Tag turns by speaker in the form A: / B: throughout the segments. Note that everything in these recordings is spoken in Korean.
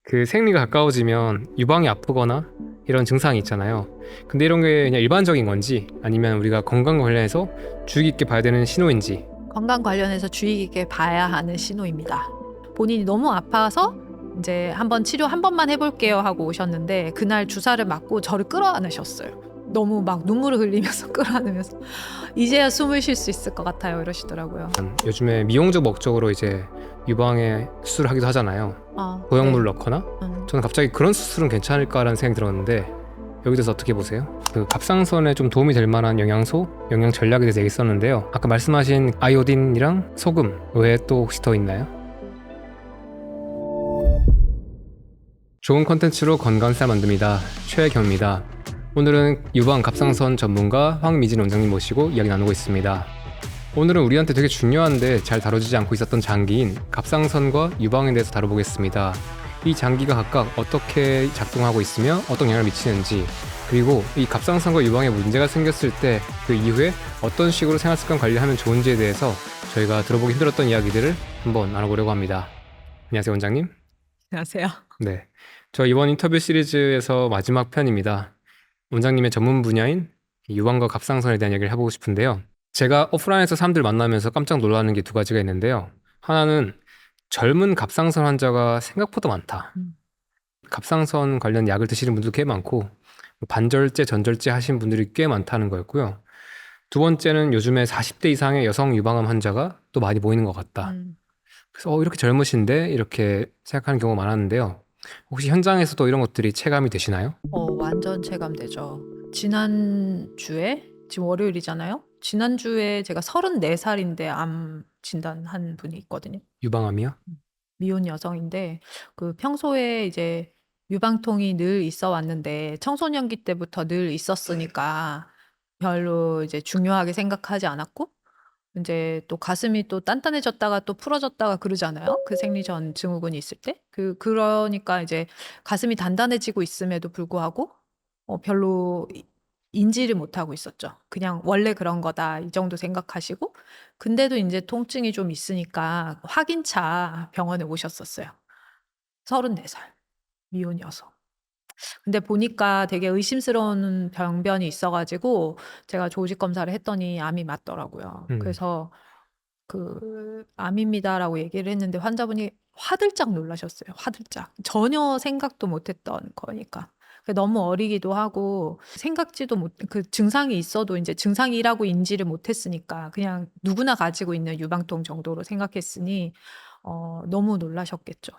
A: 그 생리가 가까워지면 유방이 아프거나 이런 증상이 있잖아요. 근데 이런 게 그냥 일반적인 건지 아니면 우리가 건강 관련해서 주의 깊게 봐야 되는 신호인지.
B: 건강 관련해서 주의 깊게 봐야 하는 신호입니다. 본인이 너무 아파서 이제 한번 치료 한 번만 해볼게요 하고 오셨는데 그날 주사를 맞고 저를 끌어안으셨어요. 너무 막 눈물을 흘리면서 끌어안으면서 이제야 숨을 쉴 수 있을 것 같아요 이러시더라고요.
A: 요즘에 미용적 목적으로 이제 유방에 수술을 하기도 하잖아요. 고형물을 넣거나. 저는 갑자기 그런 수술은 괜찮을까라는 생각이 들었는데 여기 대해서 어떻게 보세요? 그 갑상선에 좀 도움이 될 만한 영양소, 영양 전략에 대해서 얘기했었는데요. 아까 말씀하신 아이오딘이랑 소금 외에 또 혹시 더 있나요? 좋은 컨텐츠로 건강한 살 만듭니다. 최경입니다. 오늘은 유방 갑상선 전문가 황미진 원장님 모시고 이야기 나누고 있습니다. 오늘은 우리한테 되게 중요한데 잘 다뤄지지 않고 있었던 장기인 갑상선과 유방에 대해서 다뤄보겠습니다. 이 장기가 각각 어떻게 작동하고 있으며 어떤 영향을 미치는지, 그리고 이 갑상선과 유방에 문제가 생겼을 때 그 이후에 어떤 식으로 생활습관 관리하면 좋은지에 대해서 저희가 들어보기 힘들었던 이야기들을 한번 나눠보려고 합니다. 안녕하세요, 원장님.
B: 안녕하세요.
A: 네, 저 이번 인터뷰 시리즈에서 마지막 편입니다. 원장님의 전문 분야인 유방과 갑상선에 대한 이야기를 해보고 싶은데요. 제가 오프라인에서 사람들 만나면서 깜짝 놀라는 게 두 가지가 있는데요. 하나는 젊은 갑상선 환자가 생각보다 많다. 갑상선 관련 약을 드시는 분도 꽤 많고 반절제, 전절제 하신 분들이 꽤 많다는 거였고요. 두 번째는 요즘에 40대 이상의 여성 유방암 환자가 또 많이 보이는 것 같다. 그래서 이렇게 젊으신데 이렇게 생각하는 경우가 많았는데요. 혹시 현장에서도 이런 것들이 체감이 되시나요?
B: 완전 체감되죠. 지난주에 지금 월요일이잖아요. 지난주에 제가 34살인데 암 진단한 분이 있거든요.
A: 유방암이요?
B: 미혼 여성인데 그 평소에 이제 유방통이 늘 있어 왔는데 청소년기 때부터 늘 있었으니까 별로 이제 중요하게 생각하지 않았고 인제 또 가슴이 또 단단해졌다가 또 풀어졌다가 그러잖아요, 그 생리전 증후군이 있을 때. 그러니까 이제 가슴이 단단해지고 있음에도 불구하고 별로 인지를 못하고 있었죠. 그냥 '원래 그런 거다.' 이 정도 생각하시고 근데도 인제 통증이 좀 있으니까 확인차 병원에 오셨었어요. 34살 미혼 여성. 근데 보니까 되게 의심스러운 병변이 있어 가지고 제가 조직 검사를 했더니 암이 맞더라고요. 그래서 그 "암입니다."라고 얘기를 했는데 환자분이 화들짝 놀라셨어요, 화들짝. 전혀 생각도 못 했던 거니까. 너무 어리기도 하고 생각지도 못 그 증상이 있어도 인제 증상이라고 인지를 못 했으니까 그냥 누구나 가지고 있는 유방통 정도로 생각했으니 너무 놀라셨겠죠.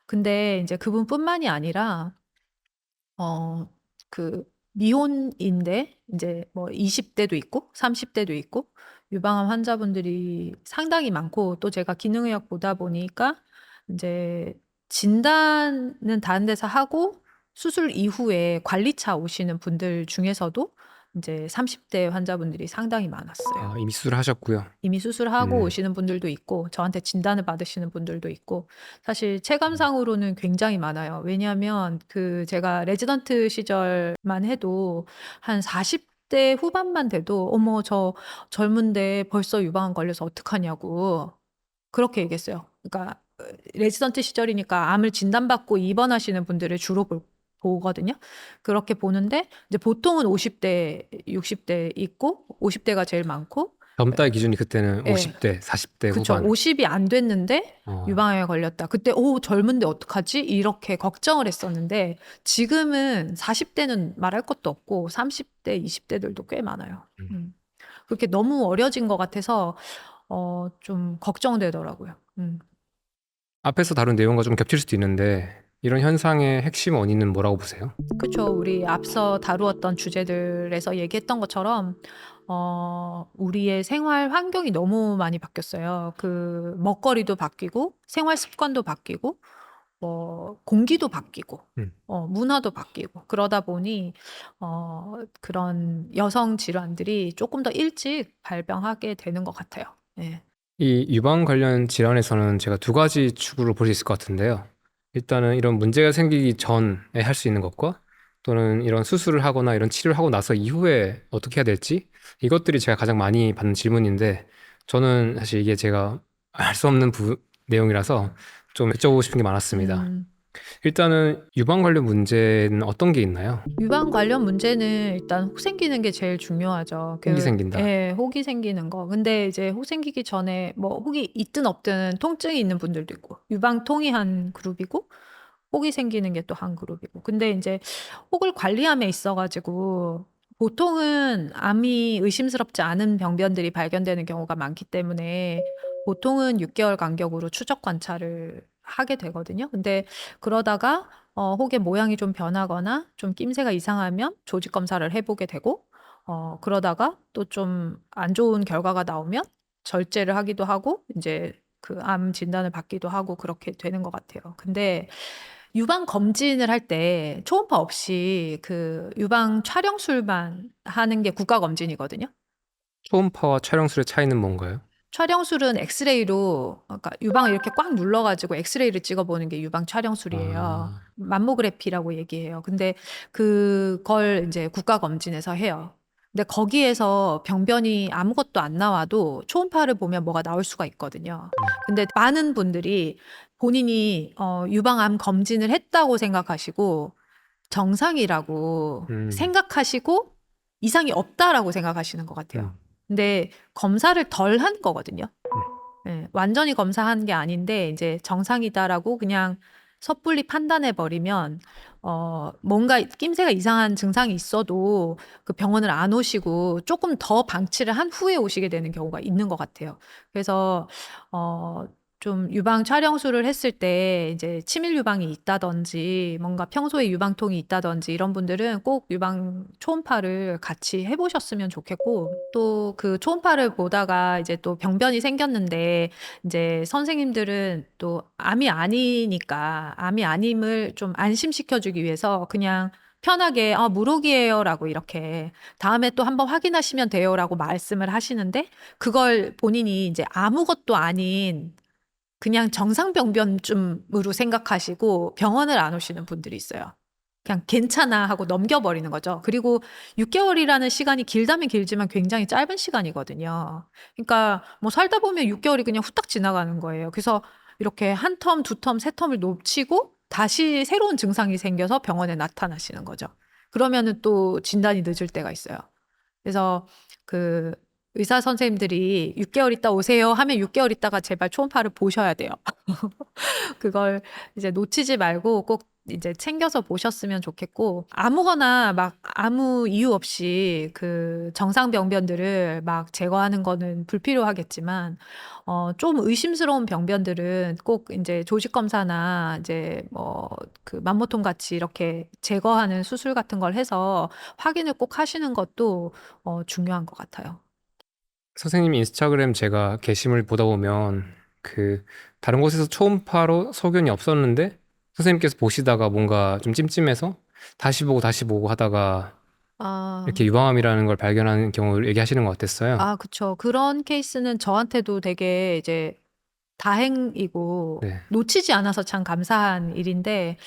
B: 근데 인제 그분뿐만이 아니라 어 그 미혼인데 인제 뭐 20 대도 있고 30 대도 있고 유방암 환자분들이 상당히 많고 또 제가 기능의학 보다 보니까 인제 진단은 다른 데서 하고 수술 이후에 관리차 오시는 분들 중에서도 인제 30대 환자분들이 상당히 많았어요.
A: 이미 수술을 하셨고요.
B: 이미 수술하고
A: 음.
B: 오시는 분들도 있고 저한테 진단을 받으시는 분들도 있고 사실 체감상으로는 굉장히 많아요. 왜냐하면 그 제가 레지던트 시절만 해도 한 40대 후반만 돼도 "어머 저 젊은데 벌써 유방암 걸려서 어떡하냐."고 그렇게 얘기했어요. 그러니까 레지던트 시절이니까 암을 진단받고 입원하시는 분들을 주로 보거든요. 그렇게 보는데 이제 보통은 50 대, 60대 있고 50 대가 제일 많고
A: 젊다의 기준이 그때는
B: 예.
A: 50대, 40대
B: 그쵸.
A: 후반.
B: 50이 안 됐는데
A: 어.
B: 유방암에 걸렸다. 그때 '오 젊은데 어떡하지?' 이렇게 걱정을 했었는데 지금은 40 대는 말할 것도 없고 30 대, 20 대들도 꽤 많아요. 그렇게 너무 어려진 것 같아서 좀 걱정되더라고요.
A: 앞에서 다룬 내용과 좀 겹칠 수도 있는데 이런 현상의 핵심 원인은 뭐라고 보세요?
B: 그쵸. 우리 앞서 다루었던 주제들에서 얘기했던 것처럼 우리의 생활 환경이 너무 많이 바뀌었어요. 그 먹거리도 바뀌고 생활 습관도 바뀌고 뭐 공기도 바뀌고
A: 음.
B: 문화도 바뀌고 그러다 보니 그런 여성 질환들이 조금 더 일찍 발병하게 되는 것 같아요. 예.
A: 이 유방 관련 질환에서는 제가 두 가지 축으로 볼 수 있을 것 같은데요. 일단은 이런 문제가 생기기 전에 할 수 있는 것과 또는 이런 수술을 하거나 이런 치료를 하고 나서 이후에 어떻게 해야 될지 이것들이 제가 가장 많이 받는 질문인데 저는 사실 이게 제가 알 수 없는 내용이라서 좀 여쭤보고 싶은 게 많았습니다. 일단은 유방 관련 문제는 어떤 게 있나요?
B: 유방 관련 문제는 일단 혹 생기는 게 제일 중요하죠.
A: 혹이 생긴다.
B: 예, 혹이 생기는 거. 근데 이제 혹 생기기 전에 뭐 혹이 있든 없든 통증이 있는 분들도 있고, 유방통이 한 그룹이고, 혹이 생기는 게 또 한 그룹이고. 근데 이제 혹을 관리함에 있어가지고 보통은 암이 의심스럽지 않은 병변들이 발견되는 경우가 많기 때문에 보통은 6개월 간격으로 추적 관찰을 하게 되거든요. 근데 그러다가 혹의 모양이 좀 변하거나 좀 낌새가 이상하면 조직 검사를 해보게 되고, 그러다가 또 좀 안 좋은 결과가 나오면 절제를 하기도 하고, 이제 그 암 진단을 받기도 하고 그렇게 되는 것 같아요. 근데 유방 검진을 할 때 초음파 없이 그 유방 촬영술만 하는 게 국가 검진이거든요.
A: 초음파와 촬영술의 차이는 뭔가요?
B: 촬영술은 엑스레이로, 그러니까 유방을 이렇게 꽉 눌러가지고 엑스레이를 찍어보는 게 유방 촬영술이에요.
A: 아,
B: 맘모그래피라고 얘기해요. 근데 그걸 이제 국가 검진에서 해요. 근데 거기에서 병변이 아무것도 안 나와도 초음파를 보면 뭐가 나올 수가 있거든요. 근데 많은 분들이 본인이 유방암 검진을 했다고 생각하시고 정상이라고
A: 음,
B: 생각하시고 이상이 없다라고 생각하시는 것 같아요.
A: 음,
B: 근데 검사를 덜 한 거거든요.
A: 음.
B: 예, 완전히 검사한 게 아닌데 이제 정상이다라고 그냥 섣불리 판단해 버리면 뭔가 낌새가 이상한 증상이 있어도 그 병원을 안 오시고 조금 더 방치를 한 후에 오시게 되는 경우가 있는 것 같아요. 그래서 좀 유방 촬영술을 했을 때 이제 치밀 유방이 있다든지 뭔가 평소에 유방통이 있다든지 이런 분들은 꼭 유방 초음파를 같이 해보셨으면 좋겠고, 또 그 초음파를 보다가 이제 또 병변이 생겼는데 이제 선생님들은 또 암이 아니니까 암이 아님을 좀 안심시켜주기 위해서 그냥 편하게 무록이에요라고 이렇게 다음에 또 한번 확인하시면 돼요라고 말씀을 하시는데, 그걸 본인이 이제 아무것도 아닌 그냥 정상병변쯤으로 생각하시고 병원을 안 오시는 분들이 있어요. 그냥 괜찮아 하고 넘겨버리는 거죠. 그리고 6개월이라는 시간이 길다면 길지만 굉장히 짧은 시간이거든요. 그러니까 뭐 살다 보면 6개월이 그냥 후딱 지나가는 거예요. 그래서 이렇게 한 텀, 두 텀, 세 텀을 놓치고 다시 새로운 증상이 생겨서 병원에 나타나시는 거죠. 그러면은 또 진단이 늦을 때가 있어요. 그래서 그 의사 선생님들이 6개월 있다 오세요 하면 6개월 있다가 제발 초음파를 보셔야 돼요. 그걸 이제 놓치지 말고 꼭 이제 챙겨서 보셨으면 좋겠고, 아무거나 막 아무 이유 없이 그 정상병변들을 막 제거하는 거는 불필요하겠지만, 좀 의심스러운 병변들은 꼭 이제 조직 검사나 이제 뭐 그 맘모통 같이 이렇게 제거하는 수술 같은 걸 해서 확인을 꼭 하시는 것도 중요한 것 같아요.
A: 선생님 인스타그램 제가 게시물 보다 보면 그 다른 곳에서 초음파로 소견이 없었는데 선생님께서 보시다가 뭔가 좀 찜찜해서 다시 보고 하다가
B: 아,
A: 이렇게 유방암이라는 걸 발견하는 경우를 얘기하시는 것 같았어요.
B: 그쵸. 그런 케이스는 저한테도 되게 이제 다행이고
A: 네.
B: 놓치지 않아서 참 감사한 일인데,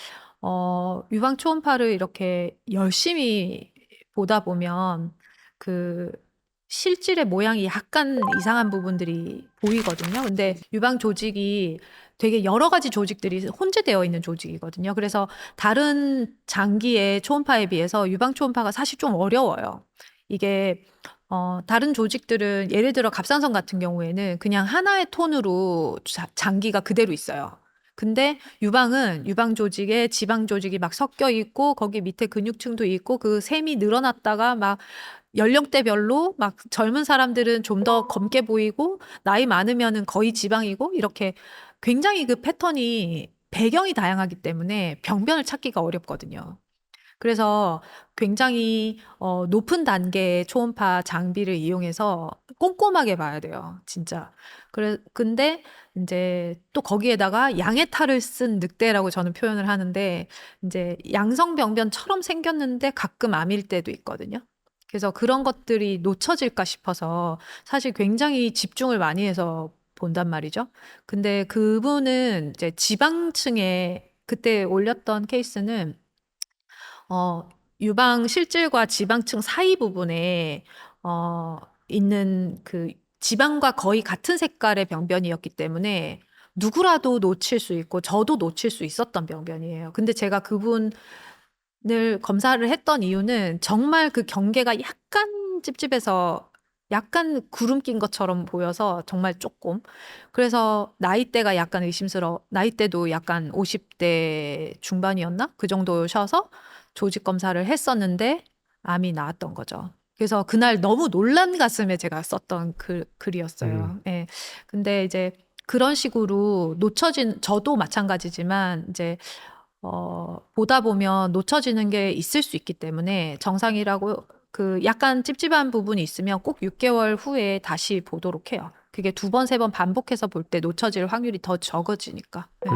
B: 유방 초음파를 이렇게 열심히 보다 보면 그 실질의 모양이 약간 이상한 부분들이 보이거든요. 근데 유방 조직이 되게 여러 가지 조직들이 혼재되어 있는 조직이거든요. 그래서 다른 장기의 초음파에 비해서 유방 초음파가 사실 좀 어려워요. 이게 다른 조직들은 예를 들어 갑상선 같은 경우에는 그냥 하나의 톤으로 장기가 그대로 있어요. 근데 유방은 유방 조직에 지방 조직이 막 섞여 있고 거기 밑에 근육층도 있고 그 셈이 늘어났다가 막 연령대별로 막 젊은 사람들은 좀 더 검게 보이고 나이 많으면은 거의 지방이고 이렇게 굉장히 그 패턴이 배경이 다양하기 때문에 병변을 찾기가 어렵거든요. 그래서 굉장히 높은 단계의 초음파 장비를 이용해서 꼼꼼하게 봐야 돼요. 진짜. 근데 이제 또 거기에다가 양의 탈을 쓴 늑대라고 저는 표현을 하는데, 이제 양성병변처럼 생겼는데 가끔 암일 때도 있거든요. 그래서 그런 것들이 놓쳐질까 싶어서 사실 굉장히 집중을 많이 해서 본단 말이죠. 근데 그분은 이제 지방층에 그때 올렸던 케이스는 유방 실질과 지방층 사이 부분에 어, 있는 그 지방과 거의 같은 색깔의 병변이었기 때문에 누구라도 놓칠 수 있고 저도 놓칠 수 있었던 병변이에요. 근데 제가 그분을 검사를 했던 이유는 정말 그 경계가 약간 찝찝해서 약간 구름 낀 것처럼 보여서 정말 조금. 그래서 나이대가 약간 나이대도 약간 50대 중반이었나? 그 정도셔서 조직 검사를 했었는데 암이 나왔던 거죠. 그래서 그날 너무 놀란 가슴에 제가 썼던 글이었어요. 예. 근데 이제 그런 식으로 저도 마찬가지지만 이제 보다 보면 놓쳐지는 게 있을 수 있기 때문에 정상이라고 그 약간 찝찝한 부분이 있으면 꼭 6개월 후에 다시 보도록 해요. 그게 2번, 3번 반복해서 볼 때 놓쳐질 확률이 더 적어지니까. 네.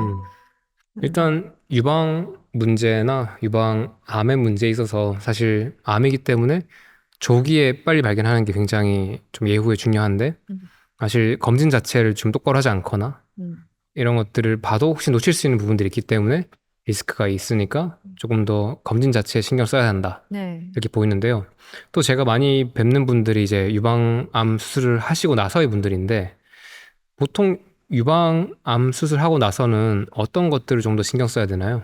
A: 일단 유방 문제나 유방암의 문제에 있어서 사실 암이기 때문에 조기에 빨리 발견하는 게 굉장히 좀 예후에 중요한데
B: 음,
A: 사실 검진 자체를 좀 똑바로 하지 않거나
B: 음,
A: 이런 것들을 봐도 혹시 놓칠 수 있는 부분들이 있기 때문에 리스크가 있으니까 조금 더 검진 자체에 신경 써야 한다.
B: 네.
A: 이렇게 보이는데요. 또 제가 많이 뵙는 분들이 이제 유방암 수술을 하시고 나서의 분들인데 보통 유방암 수술하고 나서는 어떤 것들을 좀 더 신경 써야 되나요?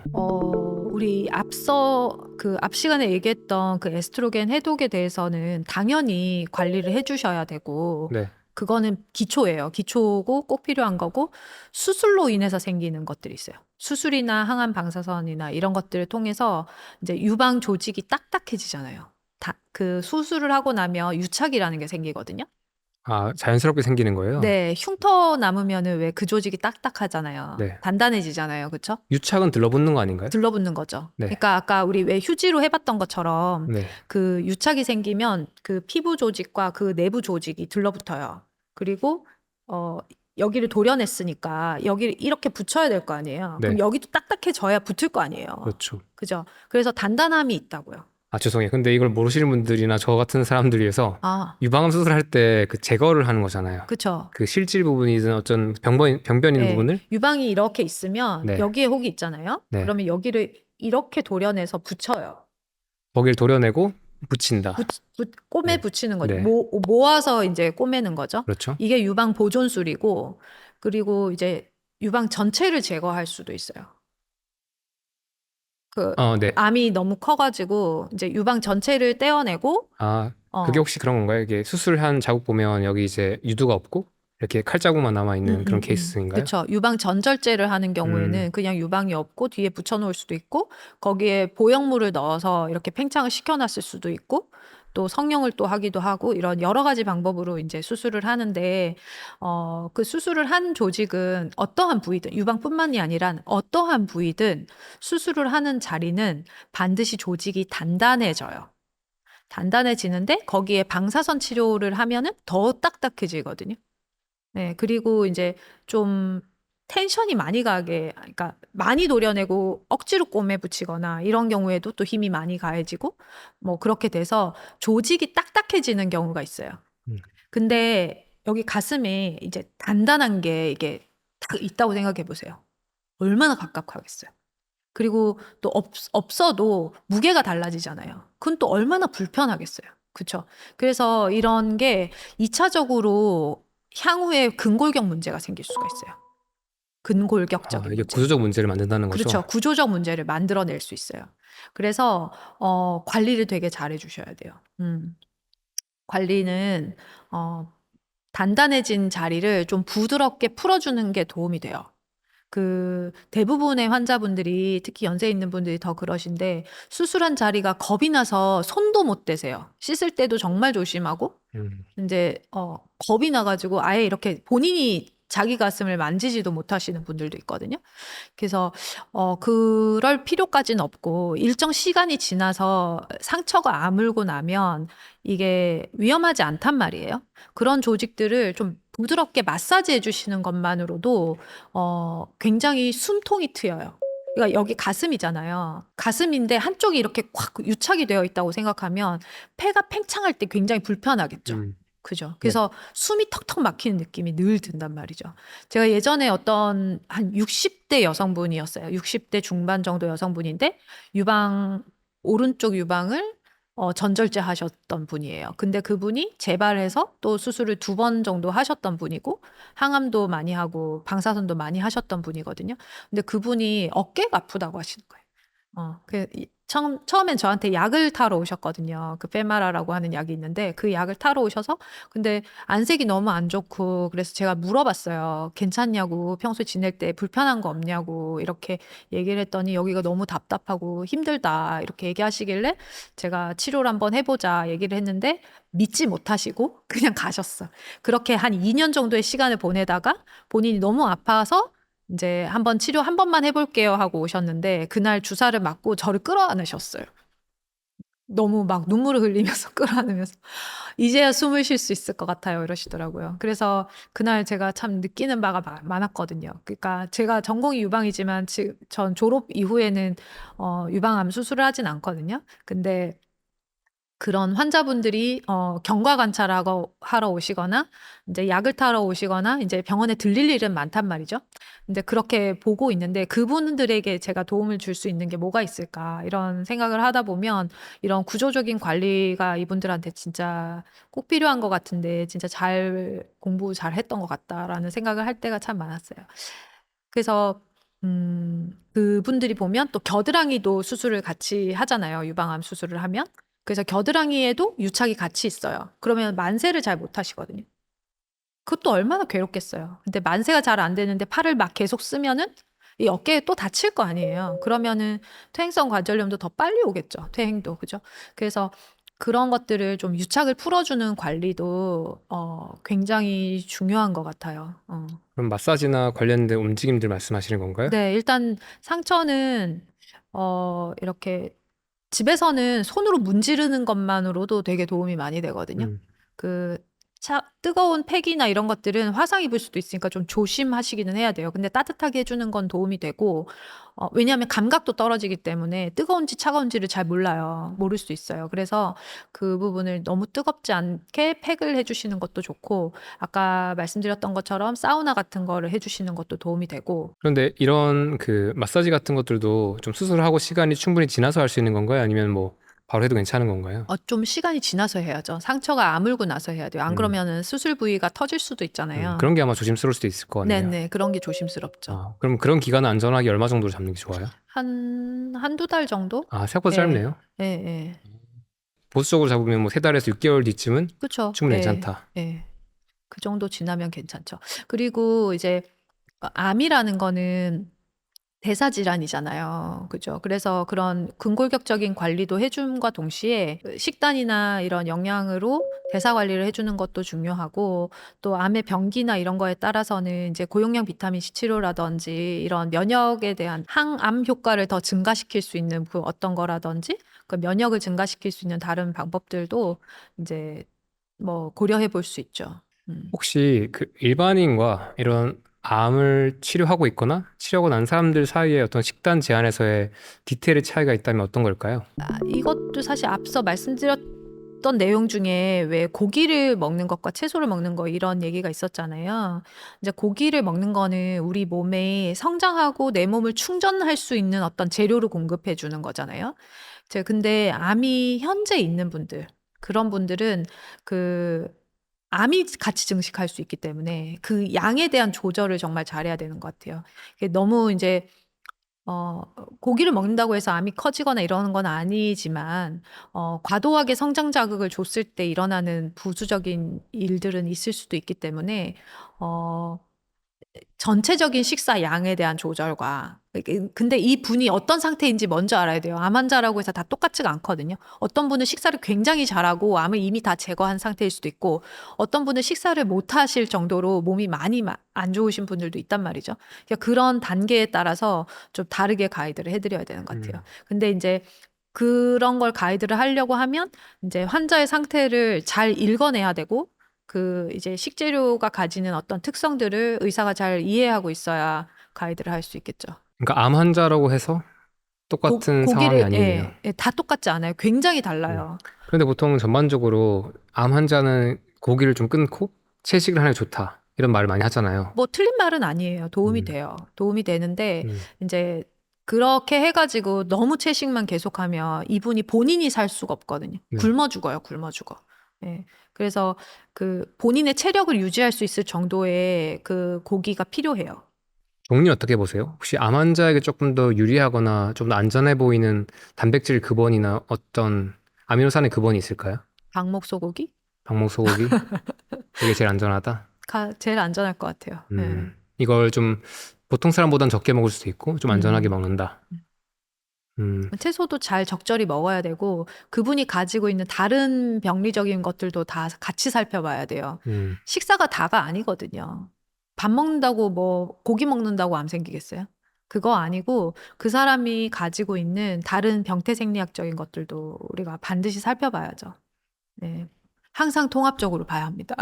B: 우리 앞 시간에 얘기했던 그 에스트로겐 해독에 대해서는 당연히 관리를 해주셔야 되고,
A: 네.
B: 그거는 기초예요. 기초고 꼭 필요한 거고, 수술로 인해서 생기는 것들이 있어요. 수술이나 항암 방사선이나 이런 것들을 통해서 이제 유방 조직이 딱딱해지잖아요. 그 수술을 하고 나면 유착이라는 게 생기거든요.
A: 아, 자연스럽게 생기는 거예요?
B: 네, 흉터 남으면은 왜 그 조직이 딱딱하잖아요.
A: 네.
B: 단단해지잖아요. 그쵸?
A: 유착은 들러붙는 거 아닌가요?
B: 들러붙는 거죠.
A: 네.
B: 그러니까 아까 우리 왜 휴지로 해봤던 것처럼
A: 네.
B: 그 유착이 생기면 그 피부 조직과 그 내부 조직이 들러붙어요. 그리고 어 여기를 도려냈으니까 여기를 이렇게 붙여야 될 거 아니에요. 그럼
A: 네.
B: 여기도 딱딱해져야 붙을 거 아니에요.
A: 그렇죠.
B: 그죠? 그래서 단단함이 있다고요.
A: 아, 죄송해요. 근데 이걸 모르시는 분들이나 저 같은 사람들 위해서
B: 아,
A: 유방암 수술할 때 그 제거를 하는 거잖아요.
B: 그쵸.
A: 그 실질 부분이든 어쩐 병변 있는
B: 네,
A: 부분을
B: 유방이 이렇게 있으면
A: 네.
B: 여기에 혹이 있잖아요.
A: 네.
B: 그러면 여기를 이렇게 도려내서 붙여요.
A: 거기를 도려내고 붙인다.
B: 꼬매
A: 네.
B: 붙이는 거죠.
A: 네.
B: 모아서 이제 꼬매는 거죠.
A: 그렇죠.
B: 이게 유방 보존술이고, 그리고 이제 유방 전체를 제거할 수도 있어요. 그
A: 네.
B: 암이 너무 커가지고 이제 유방 전체를 떼어내고,
A: 아, 그게 혹시 그런 건가요? 이게 수술한 자국 보면 여기 이제 유두가 없고 이렇게 칼자국만 남아 있는 그런 케이스인가요?
B: 그렇죠. 유방 전절제를 하는 경우에는 그냥 유방이 없고 뒤에 붙여놓을 수도 있고, 거기에 보형물을 넣어서 이렇게 팽창을 시켜놨을 수도 있고, 또 성형을 또 하기도 하고, 이런 여러 가지 방법으로 이제 수술을 하는데, 그 수술을 한 조직은 어떠한 부위든, 유방뿐만이 아니라 어떠한 부위든 수술을 하는 자리는 반드시 조직이 단단해져요. 단단해지는데 거기에 방사선 치료를 하면은 더 딱딱해지거든요. 네, 그리고 이제 좀 텐션이 많이 가게, 그러니까 많이 도려내고 억지로 꼬매 붙이거나 이런 경우에도 또 힘이 많이 가해지고, 뭐 그렇게 돼서 조직이 딱딱해지는 경우가 있어요.
A: 음.
B: 근데 여기 가슴에 이제 단단한 게 이게 딱 있다고 생각해 보세요. 얼마나 갑갑하겠어요. 그리고 또 없어도 무게가 달라지잖아요. 그건 또 얼마나 불편하겠어요. 그쵸? 그래서 이런 게 2차적으로 향후에 근골격 문제가 생길 수가 있어요. 근골격적인
A: 이게
B: 문제.
A: 구조적 문제를 만든다는 거죠?
B: 그렇죠. 구조적 문제를 만들어낼 수 있어요. 그래서 관리를 되게 잘해 주셔야 돼요. 관리는 단단해진 자리를 좀 부드럽게 풀어주는 게 도움이 돼요. 그 대부분의 환자분들이 특히 연세 있는 분들이 더 그러신데, 수술한 자리가 겁이 나서 손도 못 대세요. 씻을 때도 정말 조심하고,
A: 음.
B: 이제 겁이 나가지고 아예 이렇게 본인이 자기 가슴을 만지지도 못하시는 분들도 있거든요. 그래서 그럴 필요까지는 없고, 일정 시간이 지나서 상처가 아물고 나면 이게 위험하지 않단 말이에요. 그런 조직들을 좀 부드럽게 마사지해 주시는 것만으로도 굉장히 숨통이 트여요. 그러니까 여기 가슴이잖아요. 가슴인데 한쪽이 이렇게 꽉 유착이 되어 있다고 생각하면 폐가 팽창할 때 굉장히 불편하겠죠. 그죠? 그래서 숨이 턱턱 막히는 느낌이 늘 든단 말이죠. 제가 예전에 어떤 한 60대 여성분이었어요. 60대 중반 정도 여성분인데 오른쪽 유방을 전절제 하셨던 분이에요. 근데 그분이 재발해서 또 수술을 2번 정도 하셨던 분이고 항암도 많이 하고 방사선도 많이 하셨던 분이거든요. 근데 그분이 어깨가 아프다고 하시는 거예요. 처음엔 저한테 약을 타러 오셨거든요. 그 페마라라고 하는 약이 있는데 그 약을 타러 오셔서 근데 안색이 너무 안 좋고 그래서 제가 물어봤어요. 괜찮냐고 평소에 지낼 때 불편한 거 없냐고 이렇게 얘기를 했더니 여기가 너무 답답하고 힘들다 이렇게 얘기하시길래 제가 치료를 한번 해보자 얘기를 했는데 믿지 못하시고 그냥 가셨어. 그렇게 한 2년 정도의 시간을 보내다가 본인이 너무 아파서 이제 한번 치료 한 번만 해볼게요 하고 오셨는데 그날 주사를 맞고 저를 끌어안으셨어요. 너무 막 눈물을 흘리면서 끌어안으면서 이제야 숨을 쉴 수 있을 것 같아요 이러시더라고요. 그래서 그날 제가 참 느끼는 바가 많았거든요. 그러니까 제가 전공이 유방이지만 전 졸업 이후에는 유방암 수술을 하진 않거든요. 근데 그런 환자분들이 경과 하러 오시거나 이제 약을 타러 오시거나 이제 병원에 들릴 일은 많단 말이죠. 근데 그렇게 보고 있는데 그분들에게 제가 도움을 줄 수 있는 게 뭐가 있을까 이런 생각을 하다 보면 이런 구조적인 관리가 이분들한테 진짜 꼭 필요한 것 같은데 진짜 공부 잘 했던 것 같다라는 생각을 할 때가 참 많았어요. 그래서 그분들이 보면 또 겨드랑이도 수술을 같이 하잖아요. 유방암 수술을 하면. 그래서 겨드랑이에도 유착이 같이 있어요. 그러면 만세를 잘 못 하시거든요. 그것도 얼마나 괴롭겠어요. 근데 만세가 잘 안 되는데 팔을 막 계속 쓰면은 이 어깨에 또 다칠 거 아니에요. 그러면은 퇴행성 관절염도 더 빨리 오겠죠. 퇴행도. 그죠? 그래서 그런 것들을 좀 유착을 풀어주는 관리도 굉장히 중요한 것 같아요.
A: 그럼 마사지나 관련된 움직임들 말씀하시는 건가요?
B: 네, 일단 상처는 이렇게 집에서는 손으로 문지르는 것만으로도 되게 도움이 많이 되거든요.
A: 음.
B: 그 뜨거운 팩이나 이런 것들은 화상 입을 수도 있으니까 좀 조심하시기는 해야 돼요. 근데 따뜻하게 해주는 건 도움이 되고, 왜냐하면 감각도 떨어지기 때문에 뜨거운지 차가운지를 잘 몰라요. 모를 수 있어요. 그래서 그 부분을 너무 뜨겁지 않게 팩을 해주시는 것도 좋고, 아까 말씀드렸던 것처럼 사우나 같은 거를 해주시는 것도 도움이 되고,
A: 그런데 이런 그 마사지 같은 것들도 좀 수술하고 시간이 충분히 지나서 할 수 있는 건가요? 아니면 뭐 바로 해도 괜찮은 건가요?
B: 좀 시간이 지나서 해야죠. 상처가 아물고 나서 해야 돼요. 안
A: 음.
B: 그러면은 수술 부위가 터질 수도 있잖아요.
A: 그런 게 아마 조심스러울 수도 있을 것 같네요.
B: 네네. 그런 게 조심스럽죠.
A: 그럼 그런 기간은 안전하게 얼마 정도로 잡는 게 좋아요?
B: 한두 달 정도?
A: 생각보다
B: 예.
A: 짧네요.
B: 예, 예.
A: 보수적으로 잡으면 뭐 3달에서 6개월 뒤쯤은
B: 그쵸.
A: 충분히
B: 예,
A: 괜찮다.
B: 예. 그 정도 지나면 괜찮죠. 그리고 이제 암이라는 거는 대사질환이잖아요. 그죠? 그래서 그런 근골격적인 관리도 해줌과 동시에 그 식단이나 이런 영양으로 대사 관리를 해주는 것도 중요하고 또 암의 병기나 이런 거에 따라서는 이제 고용량 비타민 C 치료라든지 이런 면역에 대한 항암 효과를 더 증가시킬 수 있는 그 어떤 거라든지 그 면역을 증가시킬 수 있는 다른 방법들도 이제 뭐 고려해 볼 수 있죠.
A: 혹시 그 일반인과 이런 암을 치료하고 있거나 치료하고 난 사람들 사이에 어떤 식단 제한에서의 디테일의 차이가 있다면 어떤 걸까요?
B: 이것도 사실 앞서 말씀드렸던 내용 중에 왜 고기를 먹는 것과 채소를 먹는 거 이런 얘기가 있었잖아요. 이제 고기를 먹는 거는 우리 몸에 성장하고 내 몸을 충전할 수 있는 어떤 재료를 공급해 주는 거잖아요. 근데 암이 현재 있는 분들, 그런 분들은 그 암이 같이 증식할 수 있기 때문에 그 양에 대한 조절을 정말 잘해야 되는 것 같아요. 이게 너무 이제 고기를 먹는다고 해서 암이 커지거나 이러는 건 아니지만 과도하게 성장 자극을 줬을 때 일어나는 부수적인 일들은 있을 수도 있기 때문에 전체적인 식사 양에 대한 조절과 근데 이 분이 어떤 상태인지 먼저 알아야 돼요. 암 환자라고 해서 다 똑같지가 않거든요. 어떤 분은 식사를 굉장히 잘하고 암을 이미 다 제거한 상태일 수도 있고 어떤 분은 식사를 못 하실 정도로 몸이 많이 안 좋으신 분들도 있단 말이죠. 그러니까 그런 단계에 따라서 좀 다르게 가이드를 해드려야 되는 것 같아요. 근데 이제 그런 걸 가이드를 하려고 하면 이제 환자의 상태를 잘 읽어내야 되고 그 이제 식재료가 가지는 어떤 특성들을 의사가 잘 이해하고 있어야 가이드를 할 수 있겠죠.
A: 그러니까 암 환자라고 해서 똑같은 상황이
B: 고기를
A: 아니네요.
B: 다 똑같지 않아요. 굉장히 달라요.
A: 그런데 보통 전반적으로 암 환자는 고기를 좀 끊고 채식을 하는 게 좋다. 이런 말을 많이 하잖아요.
B: 뭐 틀린 말은 아니에요. 도움이
A: 음,
B: 돼요. 도움이 되는데
A: 음,
B: 이제 그렇게 해가지고 너무 채식만 계속하면 이분이 본인이 살 수가 없거든요.
A: 네.
B: 굶어 죽어요, 굶어 죽어. 예. 그래서 그 본인의 체력을 유지할 수 있을 정도의 그 고기가 필요해요.
A: 종류 어떻게 보세요? 혹시 암 환자에게 조금 더 유리하거나 좀 더 안전해 보이는 단백질 근원이나 어떤 아미노산의 근원이 있을까요?
B: 방목 소고기?
A: 방목 소고기? 이게 제일 안전하다?
B: 제일 안전할 것 같아요. 예.
A: 이걸 좀 보통 사람보단 적게 먹을 수도 있고 좀 안전하게
B: 음.
A: 먹는다.
B: 채소도 잘 적절히 먹어야 되고 그분이 가지고 있는 다른 병리적인 것들도 다 같이 살펴봐야 돼요.
A: 음,
B: 식사가 다가 아니거든요. 밥 먹는다고 뭐 고기 먹는다고 암 생기겠어요? 그거 아니고 그 사람이 가지고 있는 다른 병태생리학적인 것들도 우리가 반드시 살펴봐야죠. 네. 항상 통합적으로 봐야 합니다.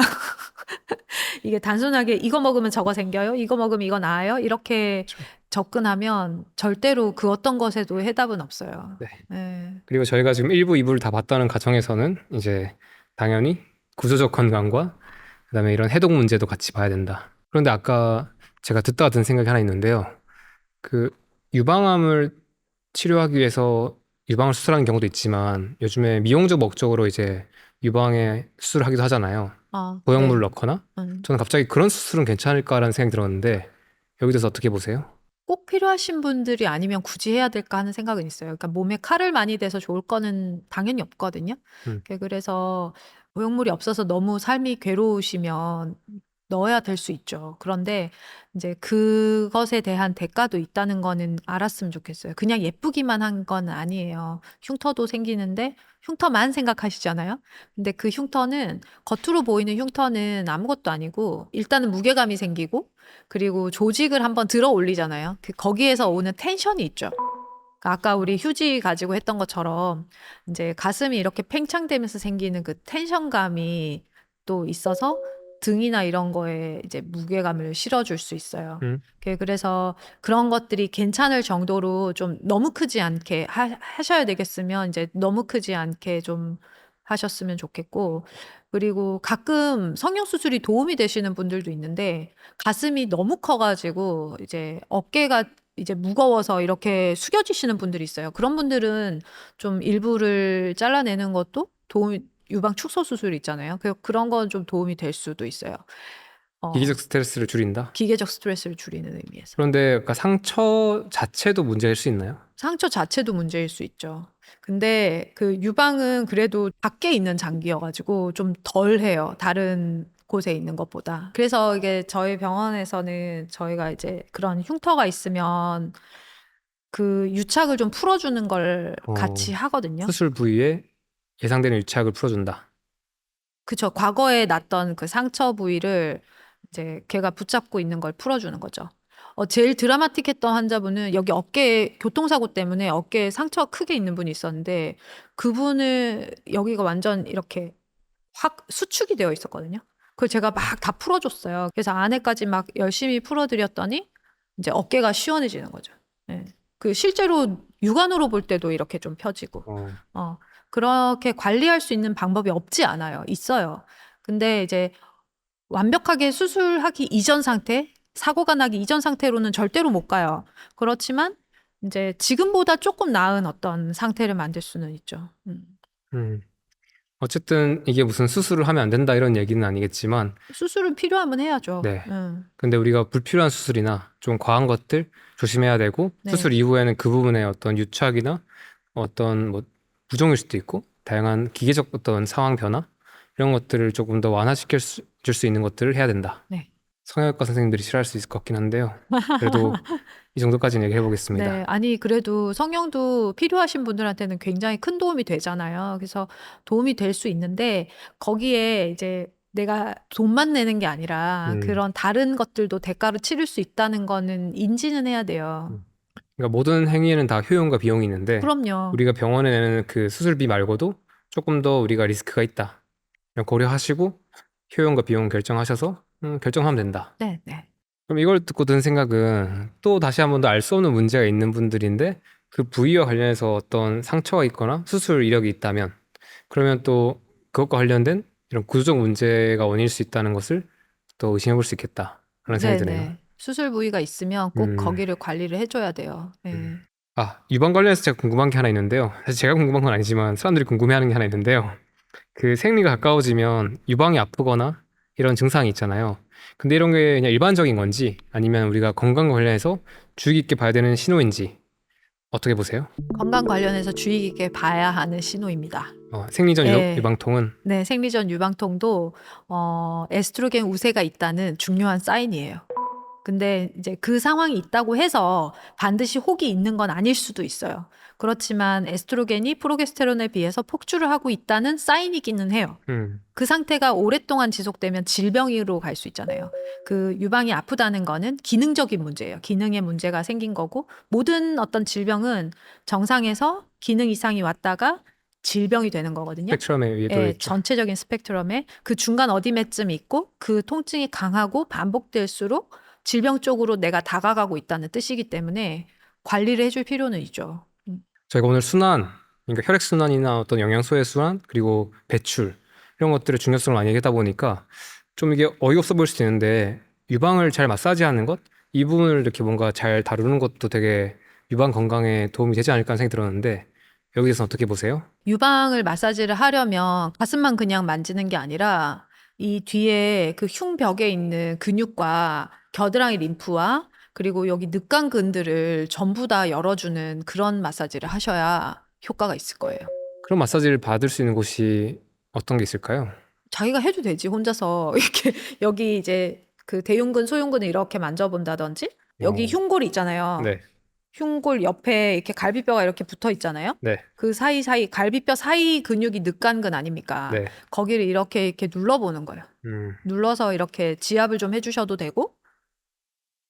B: 이게 단순하게 이거 먹으면 저거 생겨요? 이거 먹으면 이거 나아요? 이렇게
A: 그렇죠.
B: 접근하면 절대로 그 어떤 것에도 해답은 없어요.
A: 네.
B: 네.
A: 그리고 저희가 지금 1부, 2부를 다 봤다는 가정에서는 이제 당연히 구조적 건강과 그다음에 이런 해독 문제도 같이 봐야 된다. 그런데 아까 제가 듣다가 든 생각이 하나 있는데요. 그 유방암을 치료하기 위해서 유방을 수술하는 경우도 있지만 요즘에 미용적 목적으로 이제 유방에 수술을 하기도 하잖아요. 보형물을
B: 네.
A: 넣거나. 저는 갑자기 그런 수술은 괜찮을까라는 생각이 들었는데 여기 대해서 어떻게 보세요?
B: 꼭 필요하신 분들이 아니면 굳이 해야 될까 하는 생각은 있어요. 그러니까 몸에 칼을 많이 대서 좋을 거는 당연히 없거든요.
A: 음.
B: 그래서 모형물이 없어서 너무 삶이 괴로우시면 넣어야 될 수 있죠. 그런데 이제 그것에 대한 대가도 있다는 거는 알았으면 좋겠어요. 그냥 예쁘기만 한 건 아니에요. 흉터도 생기는데 흉터만 생각하시잖아요. 근데 그 흉터는 겉으로 보이는 흉터는 아무것도 아니고 일단은 무게감이 생기고 그리고 조직을 한번 들어 올리잖아요. 거기에서 오는 텐션이 있죠. 그러니까 아까 우리 휴지 가지고 했던 것처럼 이제 가슴이 이렇게 팽창되면서 생기는 그 텐션감이 또 있어서 등이나 이런 거에 이제 무게감을 실어줄 수 있어요.
A: 음.
B: 그래서 그런 것들이 괜찮을 정도로 좀 너무 크지 않게 하셔야 되겠으면 이제 너무 크지 않게 좀 하셨으면 좋겠고 그리고 가끔 성형수술이 도움이 되시는 분들도 있는데 가슴이 너무 커가지고 이제 어깨가 이제 무거워서 이렇게 숙여지시는 분들이 있어요. 그런 분들은 좀 일부를 잘라내는 것도 유방 축소 수술 있잖아요. 그런 건 좀 도움이 될 수도 있어요.
A: 기계적 스트레스를 줄인다.
B: 기계적 스트레스를 줄이는 의미에서.
A: 그런데 아까 상처 자체도 문제일 수 있나요?
B: 상처 자체도 문제일 수 있죠. 근데 그 유방은 그래도 밖에 있는 장기여가지고 좀 덜해요. 다른 곳에 있는 것보다. 그래서 이게 저희 병원에서는 저희가 이제 그런 흉터가 있으면 그 유착을 좀 풀어주는 걸 같이 하거든요.
A: 수술 부위에 예상되는 유착을 풀어준다.
B: 그쵸. 과거에 났던 그 상처 부위를 이제 걔가 붙잡고 있는 걸 풀어주는 거죠. 제일 드라마틱했던 환자분은 여기 어깨에 교통사고 때문에 어깨에 상처가 크게 있는 분이 있었는데 그분은 여기가 완전 이렇게 확 수축이 되어 있었거든요. 그걸 제가 막 다 풀어줬어요. 그래서 안에까지 막 열심히 풀어드렸더니 이제 어깨가 시원해지는 거죠. 네. 그 실제로 육안으로 볼 때도 이렇게 좀 펴지고. 그렇게 관리할 수 있는 방법이 없지 않아요. 있어요. 근데 이제 완벽하게 수술하기 이전 상태, 사고가 나기 이전 상태로는 절대로 못 가요. 그렇지만 이제 지금보다 조금 나은 어떤 상태를 만들 수는 있죠.
A: 어쨌든 이게 무슨 수술을 하면 안 된다 이런 얘기는 아니겠지만
B: 수술은 필요하면 해야죠.
A: 네. 근데 우리가 불필요한 수술이나 좀 과한 것들 조심해야 되고
B: 네.
A: 수술 이후에는 그 부분에 어떤 유착이나 어떤 뭐 부종일 수도 있고 다양한 기계적 어떤 상황 변화 이런 것들을 조금 더 완화시킬 줄 수 있는 것들을 해야 된다.
B: 네.
A: 성형외과 선생님들이 싫어할 수 있을 것 같긴 한데요. 그래도 이 정도까지는 얘기해 보겠습니다.
B: 네, 아니 그래도 성형도 필요하신 분들한테는 굉장히 큰 도움이 되잖아요. 그래서 도움이 될 수 있는데 거기에 이제 내가 돈만 내는 게 아니라 그런 다른 것들도 대가로 치를 수 있다는 거는 인지는 해야 돼요.
A: 그러니까 모든 행위에는 다 효용과 비용이 있는데
B: 그럼요.
A: 우리가 병원에 내는 그 수술비 말고도 조금 더 우리가 리스크가 있다. 그냥 고려하시고 효용과 비용 결정하셔서 결정하면 된다.
B: 네, 네.
A: 그럼 이걸 듣고 든 생각은 또 다시 한 번 더 알 수 없는 문제가 있는 분들인데 그 부위와 관련해서 어떤 상처가 있거나 수술 이력이 있다면 그러면 또 그것과 관련된 이런 구조적 문제가 원인일 수 있다는 것을 또 의심해 볼 수 있겠다. 그런 생각이 드네요.
B: 네네. 수술 부위가 있으면 꼭
A: 음.
B: 거기를 관리를 해줘야 돼요. 네.
A: 유방 관련해서 제가 궁금한 게 하나 있는데요. 사실 제가 궁금한 건 아니지만 사람들이 궁금해하는 게 하나 있는데요. 그 생리가 가까워지면 유방이 아프거나 이런 증상이 있잖아요. 근데 이런 게 그냥 일반적인 건지 아니면 우리가 건강과 관련해서 주의 깊게 봐야 되는 신호인지 어떻게 보세요?
B: 건강 관련해서 주의 깊게 봐야 하는 신호입니다.
A: 생리전
B: 예.
A: 유방통은
B: 네, 생리전 유방통도 에스트로겐 우세가 있다는 중요한 사인이에요. 근데 이제 그 상황이 있다고 해서 반드시 혹이 있는 건 아닐 수도 있어요. 그렇지만 에스트로겐이 프로게스테론에 비해서 폭주를 하고 있다는 사인이기는 해요. 그 상태가 오랫동안 지속되면 질병으로 갈 수 있잖아요. 그 유방이 아프다는 거는 기능적인 문제예요. 기능에 문제가 생긴 거고, 모든 어떤 질병은 정상에서 기능 이상이 왔다가 질병이 되는 거거든요.
A: 스펙트럼에 의해도
B: 예,
A: 있죠.
B: 전체적인 스펙트럼에 그 중간 어디매쯤 있고 그 통증이 강하고 반복될수록 질병 쪽으로 내가 다가가고 있다는 뜻이기 때문에 관리를 해줄 필요는 있죠.
A: 저희가 오늘 순환, 그러니까 혈액순환이나 어떤 영양소의 순환, 그리고 배출 이런 것들의 중요성을 많이 얘기하다 보니까 좀 이게 어이없어 보일 수도 있는데 유방을 잘 마사지하는 것? 이 부분을 이렇게 뭔가 잘 다루는 것도 되게 유방 건강에 도움이 되지 않을까 하는 생각이 들었는데 여기 대해서 어떻게 보세요?
B: 유방을 마사지를 하려면 가슴만 그냥 만지는 게 아니라 이 뒤에 그 흉벽에 있는 근육과 겨드랑이 림프와 그리고 여기 늑간근들을 전부 다 열어주는 그런 마사지를 하셔야 효과가 있을 거예요.
A: 그런 마사지를 받을 수 있는 곳이 어떤 게 있을까요?
B: 자기가 해도 되지, 혼자서. 이렇게 여기 이제 그 대흉근, 소흉근을 이렇게 만져본다든지 여기
A: 어,
B: 흉골이 있잖아요.
A: 네,
B: 흉골 옆에 이렇게 갈비뼈가 이렇게 붙어 있잖아요.
A: 네,
B: 그 사이사이 갈비뼈 사이 근육이 늑간근 아닙니까?
A: 네.
B: 거기를 이렇게 눌러보는 거예요.
A: 음,
B: 눌러서 이렇게 지압을 좀 해주셔도 되고,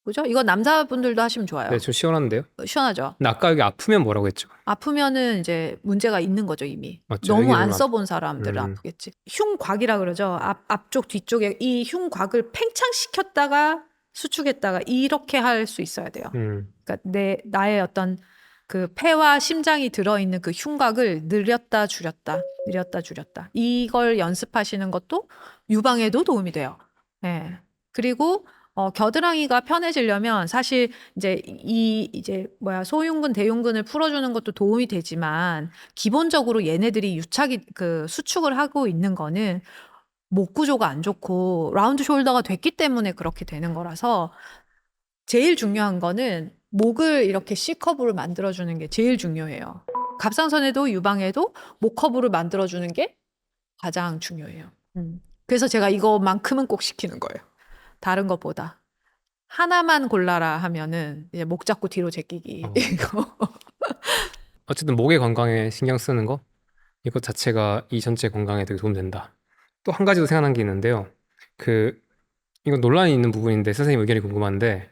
B: 그죠? 이거 남자분들도 하시면 좋아요.
A: 네, 좀 시원한데요?
B: 시원하죠?
A: 근데 아까 여기 아프면 뭐라고 했죠?
B: 아프면은 이제 문제가 있는 거죠, 이미.
A: 맞죠?
B: 너무 안
A: 여기는
B: 써본 사람들은
A: 음,
B: 아프겠지. 흉곽이라 그러죠. 앞쪽, 뒤쪽에 이 흉곽을 팽창시켰다가 수축했다가 이렇게 할 수 있어야 돼요. 그러니까 나의 어떤 그 폐와 심장이 들어있는 그 흉곽을 늘렸다 줄였다, 늘렸다 줄였다. 이걸 연습하시는 것도 유방에도 도움이 돼요. 예. 그리고 겨드랑이가 편해지려면 사실 이제 소흉근, 대흉근을 풀어주는 것도 도움이 되지만 기본적으로 얘네들이 수축을 하고 있는 거는 목 구조가 안 좋고 라운드 숄더가 됐기 때문에 그렇게 되는 거라서 제일 중요한 거는 목을 이렇게 C커브를 만들어주는 게 제일 중요해요. 갑상선에도 유방에도 목 커브를 만들어주는 게 가장 중요해요. 그래서 제가 이거만큼은 꼭 시키는 거예요. 다른 것보다. 하나만 골라라 하면은 이제 목 잡고 뒤로 제끼기.
A: 어.
B: 이거.
A: 어쨌든 목의 건강에 신경 쓰는 거 이것 자체가 이 전체 건강에 되게 도움된다. 또 한 가지 더 생각난 게 있는데요. 그 이건 논란이 있는 부분인데 선생님 의견이 궁금한데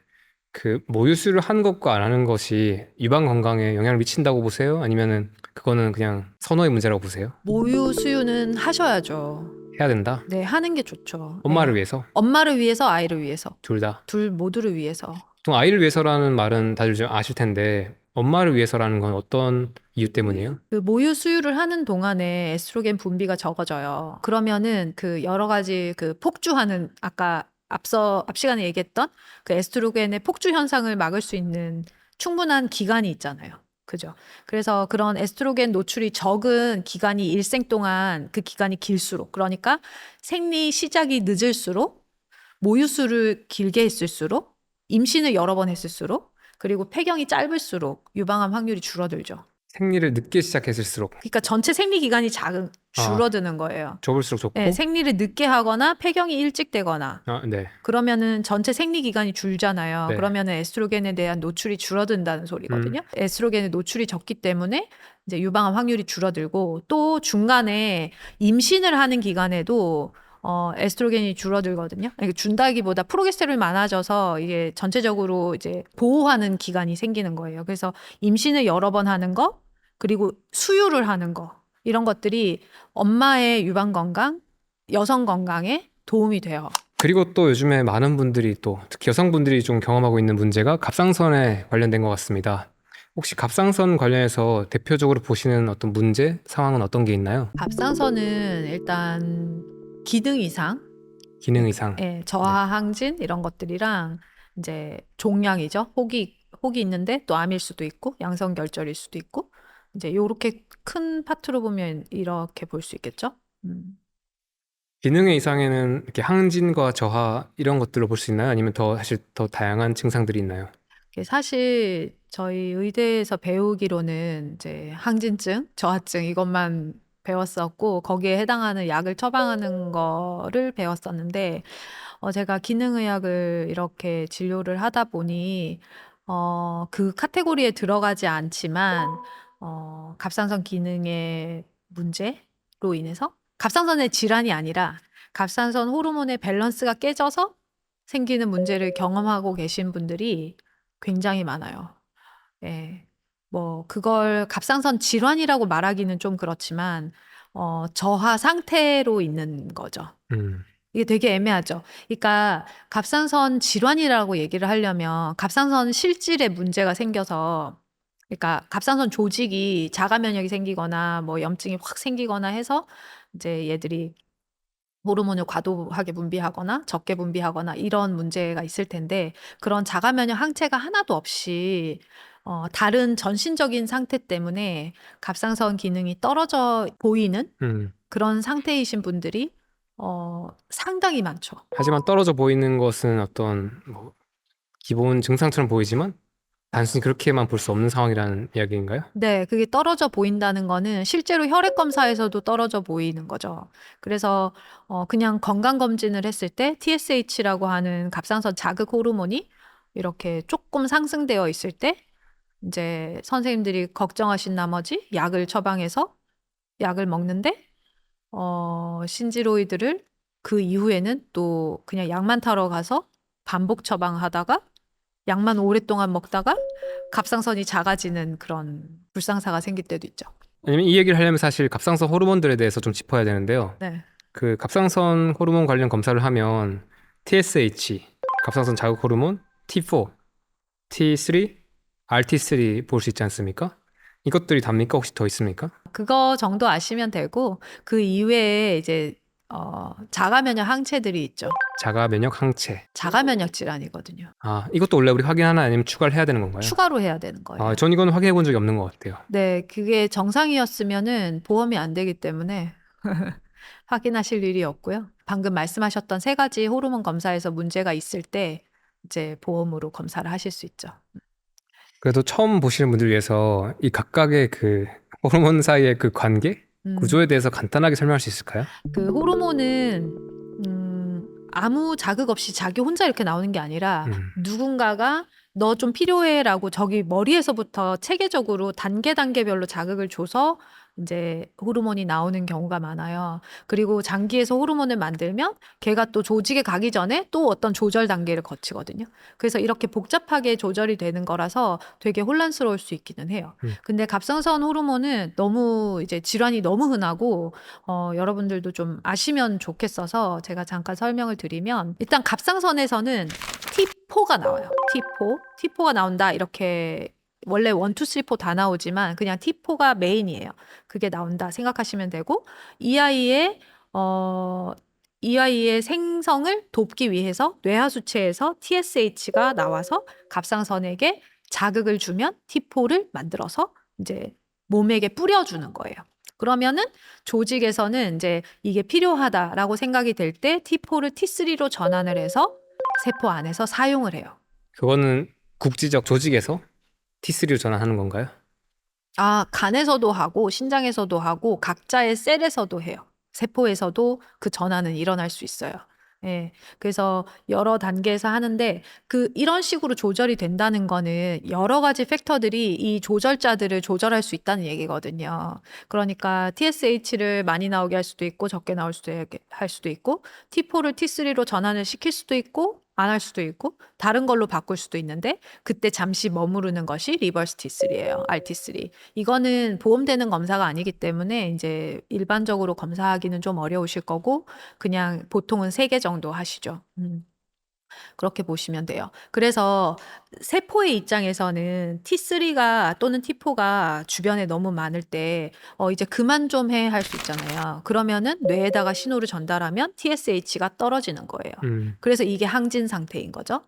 A: 그 모유수유를 하는 것과 안 하는 것이 유방 건강에 영향을 미친다고 보세요? 아니면은 그거는 그냥 선호의 문제라고 보세요?
B: 모유 수유는 하셔야죠.
A: 해야 된다?
B: 네, 하는 게 좋죠.
A: 엄마를
B: 네.
A: 위해서?
B: 엄마를 위해서, 아이를 위해서.
A: 둘 다?
B: 둘 모두를 위해서.
A: 보통 아이를 위해서라는 말은 다들 좀 아실 텐데 엄마를 위해서라는 건 어떤 이유 때문이에요?
B: 그 모유 수유를 하는 동안에 에스트로겐 분비가 적어져요. 그러면은 그 여러 가지 그 폭주하는 앞 시간에 얘기했던 그 에스트로겐의 폭주 현상을 막을 수 있는 충분한 기간이 있잖아요. 그죠? 그래서 그런 에스트로겐 노출이 적은 기간이 일생 동안 그 기간이 길수록 그러니까 생리 시작이 늦을수록 모유수를 길게 했을수록 임신을 여러 번 했을수록 그리고 폐경이 짧을수록 유방암 확률이 줄어들죠.
A: 생리를 늦게 시작했을수록
B: 그러니까 전체 생리 기간이 줄어드는 거예요.
A: 좁을수록 좋고
B: 네, 생리를 늦게 하거나 폐경이 일찍 되거나
A: 네.
B: 그러면은 전체 생리 기간이 줄잖아요.
A: 네.
B: 그러면은 에스트로겐에 대한 노출이 줄어든다는 소리거든요. 에스트로겐의 노출이 적기 때문에 이제 유방암 확률이 줄어들고 또 중간에 임신을 하는 기간에도 에스트로겐이 줄어들거든요. 이게 준다기보다 프로게스테론이 많아져서 이게 전체적으로 이제 보호하는 기간이 생기는 거예요. 그래서 임신을 여러 번 하는 거, 그리고 수유를 하는 거, 이런 것들이 엄마의 유방 건강, 여성 건강에 도움이 돼요.
A: 그리고 또 요즘에 많은 분들이 또 특히 여성분들이 좀 경험하고 있는 문제가 갑상선에 관련된 것 같습니다. 혹시 갑상선 관련해서 대표적으로 보시는 어떤 문제, 상황은 어떤 게 있나요?
B: 갑상선은 일단 기능 이상,
A: 기능 이상.
B: 저하항진 이런 것들이랑 이제 종양이죠. 혹이 혹이 있는데 또 암일 수도 있고 양성결절일 수도 있고 이제 요렇게 큰 파트로 보면 이렇게 볼 수 있겠죠.
A: 기능의 이상에는 이렇게 항진과 저하 이런 것들로 볼 수 있나요? 아니면 더 사실 더 다양한 증상들이 있나요?
B: 사실 저희 의대에서 배우기로는 이제 항진증, 저하증 이것만 배웠었고 거기에 해당하는 약을 처방하는 거를 배웠었는데 제가 기능의학을 이렇게 진료를 하다 보니 그 카테고리에 들어가지 않지만 갑상선 기능의 문제로 인해서 갑상선의 질환이 아니라 갑상선 호르몬의 밸런스가 깨져서 생기는 문제를 경험하고 계신 분들이 굉장히 많아요. 예. 뭐 그걸 갑상선 질환이라고 말하기는 좀 그렇지만 저하 상태로 있는 거죠.
A: 음,
B: 이게 되게 애매하죠. 그러니까 갑상선 질환이라고 얘기를 하려면 갑상선 실질에 문제가 생겨서 그러니까 갑상선 조직이 자가 면역이 생기거나 뭐 염증이 확 생기거나 해서 이제 얘들이 호르몬을 과도하게 분비하거나 적게 분비하거나 이런 문제가 있을 텐데 그런 자가 면역 항체가 하나도 없이 다른 전신적인 상태 때문에 갑상선 기능이 떨어져 보이는
A: 음.
B: 그런 상태이신 분들이 상당히 많죠.
A: 하지만 떨어져 보이는 것은 어떤 뭐 기본 증상처럼 보이지만 단순히 그렇게만 볼 수 없는 상황이라는 이야기인가요?
B: 네, 그게 떨어져 보인다는 거는 실제로 혈액 검사에서도 떨어져 보이는 거죠. 그래서 그냥 건강 검진을 했을 때 TSH라고 하는 갑상선 자극 호르몬이 이렇게 조금 상승되어 있을 때 이제 선생님들이 걱정하신 나머지 약을 처방해서 약을 먹는데 신지로이드를 그 이후에는 또 그냥 약만 타러 가서 반복 처방하다가 약만 오랫동안 먹다가 갑상선이 작아지는 그런 불상사가 생길 때도 있죠.
A: 아니면 이 얘기를 하려면 사실 갑상선 호르몬들에 대해서 좀 짚어야 되는데요.
B: 네.
A: 그 갑상선 호르몬 관련 검사를 하면 TSH, 갑상선 자극 호르몬, T4, T3, RT3 볼 수 있지 않습니까? 이것들이 답니까? 혹시 더 있습니까?
B: 그거 정도 아시면 되고 그 이외에 이제 자가 면역 항체들이 있죠.
A: 자가 면역 항체.
B: 자가 면역 질환이거든요.
A: 아, 이것도 원래 우리 확인하나 아니면 추가를 해야 되는 건가요?
B: 추가로 해야 되는 거예요.
A: 아, 전 이건 확인해 본 적이 없는 것 같아요.
B: 네, 그게 정상이었으면은 보험이 안 되기 때문에 확인하실 일이 없고요. 방금 말씀하셨던 세 가지 호르몬 검사에서 문제가 있을 때 이제 보험으로 검사를 하실 수 있죠.
A: 그래도 처음 보시는 분들 위해서 이 각각의 그 호르몬 사이의 그 관계? 구조에 대해서 간단하게 설명할 수 있을까요?
B: 그 호르몬은 아무 자극 없이 자기 혼자 이렇게 나오는 게 아니라 누군가가 너 좀 필요해라고 저기 머리에서부터 체계적으로 단계별로 자극을 줘서 이제 호르몬이 나오는 경우가 많아요. 그리고 장기에서 호르몬을 만들면 걔가 또 조직에 가기 전에 또 어떤 조절 단계를 거치거든요. 그래서 이렇게 복잡하게 조절이 되는 거라서 되게 혼란스러울 수 있기는 해요. 근데 갑상선 호르몬은 너무 이제 질환이 너무 흔하고 여러분들도 좀 아시면 좋겠어서 제가 잠깐 설명을 드리면 일단 갑상선에서는 T4가 나와요. T4가 나온다 이렇게 원래 1, 2, 3, 4 다 나오지만 그냥 T4가 메인이에요. 그게 나온다 생각하시면 되고 이 아이의 이 아이의 생성을 돕기 위해서 뇌하수체에서 TSH가 나와서 갑상선에게 자극을 주면 T4를 만들어서 이제 몸에게 뿌려주는 거예요. 그러면은 조직에서는 이제 이게 필요하다라고 생각이 될 때 T4를 T3로 전환을 해서 세포 안에서 사용을 해요.
A: 그거는 국지적 조직에서 T3로 전환하는 건가요?
B: 간에서도 하고 신장에서도 하고 각자의 셀에서도 해요. 세포에서도 그 전환은 일어날 수 있어요. 예. 그래서 여러 단계에서 하는데 이런 식으로 조절이 된다는 거는 여러 가지 팩터들이 이 조절자들을 조절할 수 있다는 얘기거든요. 그러니까 TSH를 많이 나오게 할 수도 있고 적게 나올 수도 할 수도 있고 T4를 T3로 전환을 시킬 수도 있고 안 할 수도 있고 다른 걸로 바꿀 수도 있는데 그때 잠시 머무르는 것이 리버스 T3예요. RT3. 이거는 보험되는 검사가 아니기 때문에 이제 일반적으로 검사하기는 좀 어려우실 거고 그냥 보통은 3개 정도 하시죠. 그렇게 보시면 돼요. 그래서 세포의 입장에서는 T3가 또는 T4가 주변에 너무 많을 때 이제 그만 좀 해 할 수 있잖아요. 그러면은 뇌에다가 신호를 전달하면 TSH가 떨어지는 거예요. 그래서 이게 항진 상태인 거죠.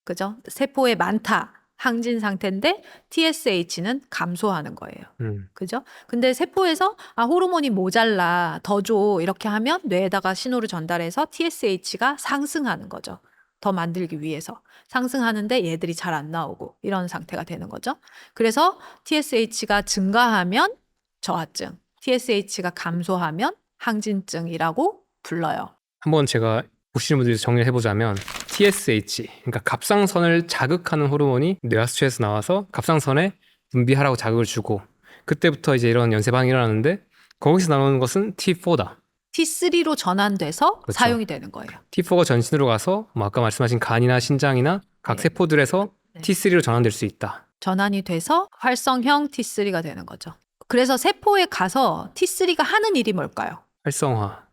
B: 그죠? 세포에 많다. 항진 상태인데 TSH는 감소하는 거예요. 그죠? 근데 세포에서 호르몬이 모자라 더 줘 이렇게 하면 뇌에다가 신호를 전달해서 TSH가 상승하는 거죠. 더 만들기 위해서 상승하는데 얘들이 잘 안 나오고 이런 상태가 되는 거죠. 그래서 TSH가 증가하면 저하증, TSH가 감소하면 항진증이라고 불러요.
A: 한번 제가 보시는 분들이 정리를 해보자면 TSH, 그러니까 갑상선을 자극하는 호르몬이 뇌하수체에서 나와서 갑상선에 분비하라고 자극을 주고 그때부터 이제 이런 연쇄 반응이 일어나는데 거기서 나오는 것은 T4다.
B: T3로 전환돼서
A: 그렇죠.
B: 사용이 되는 거예요.
A: T4가 전신으로 가서 뭐 아까 말씀하신 간이나 신장이나 각
B: 네.
A: 세포들에서
B: 네.
A: T3로 전환될 수 있다.
B: 전환이 돼서 활성형 T3가 되는 거죠. 그래서 세포에 가서 T3가 하는 일이 뭘까요?
A: 활성화.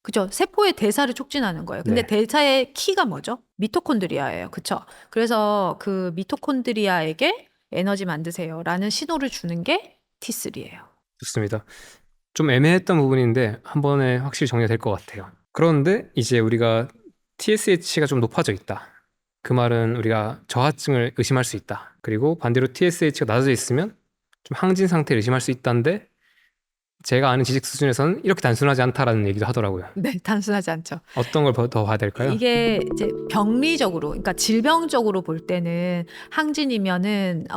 B: 그죠? 세포의 대사를 촉진하는 거예요. 근데
A: 네.
B: 대사의 키가 뭐죠? 미토콘드리아예요. 그쵸? 그래서 그 미토콘드리아에게 에너지 만드세요라는 신호를 주는 게 T3예요.
A: 좋습니다. 좀 애매했던 부분인데 한 번에 확실히 정리가 될 것 같아요. 그런데 이제 우리가 TSH가 좀 높아져 있다. 그 말은 우리가 저하증을 의심할 수 있다. 그리고 반대로 TSH가 낮아져 있으면 좀 항진 상태를 의심할 수 있다는데 제가 아는 지식 수준에서는 이렇게 단순하지 않다라는 얘기도 하더라고요.
B: 네, 단순하지 않죠.
A: 어떤 걸 더 봐야 될까요?
B: 이게 이제 병리적으로, 그러니까 질병적으로 볼 때는 항진이면은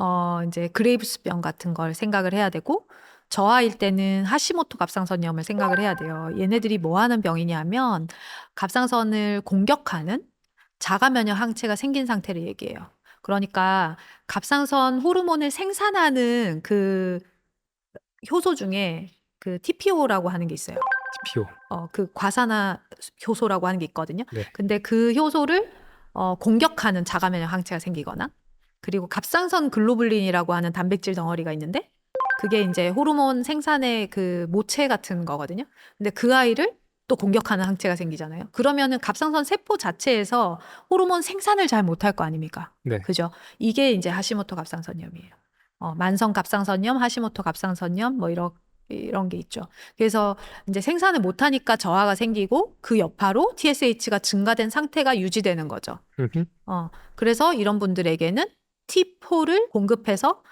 B: 이제 그레이브스병 같은 걸 생각을 해야 되고 저하일 때는 하시모토 갑상선염을 생각을 해야 돼요. 얘네들이 뭐 하는 병이냐면 갑상선을 공격하는 자가 면역 항체가 생긴 상태를 얘기해요. 그러니까 갑상선 호르몬을 생산하는 그 효소 중에 그 TPO라고 하는 게 있어요.
A: TPO.
B: 그 과산화 효소라고 하는 게 있거든요.
A: 네.
B: 근데 그 효소를 공격하는 자가 면역 항체가 생기거나 그리고 갑상선 글로불린이라고 하는 단백질 덩어리가 있는데 그게 이제 호르몬 생산의 그 모체 같은 거거든요. 근데 그 아이를 또 공격하는 항체가 생기잖아요. 그러면은 갑상선 세포 자체에서 호르몬 생산을 잘 못할 거 아닙니까?
A: 네.
B: 그죠? 이게 이제 하시모토 갑상선염이에요. 만성 갑상선염, 하시모토 갑상선염 뭐 이런 게 있죠. 그래서 이제 생산을 못하니까 저하가 생기고 그 여파로 TSH가 증가된 상태가 유지되는 거죠.
A: 음흠.
B: 그래서 이런 분들에게는 T4를 공급해서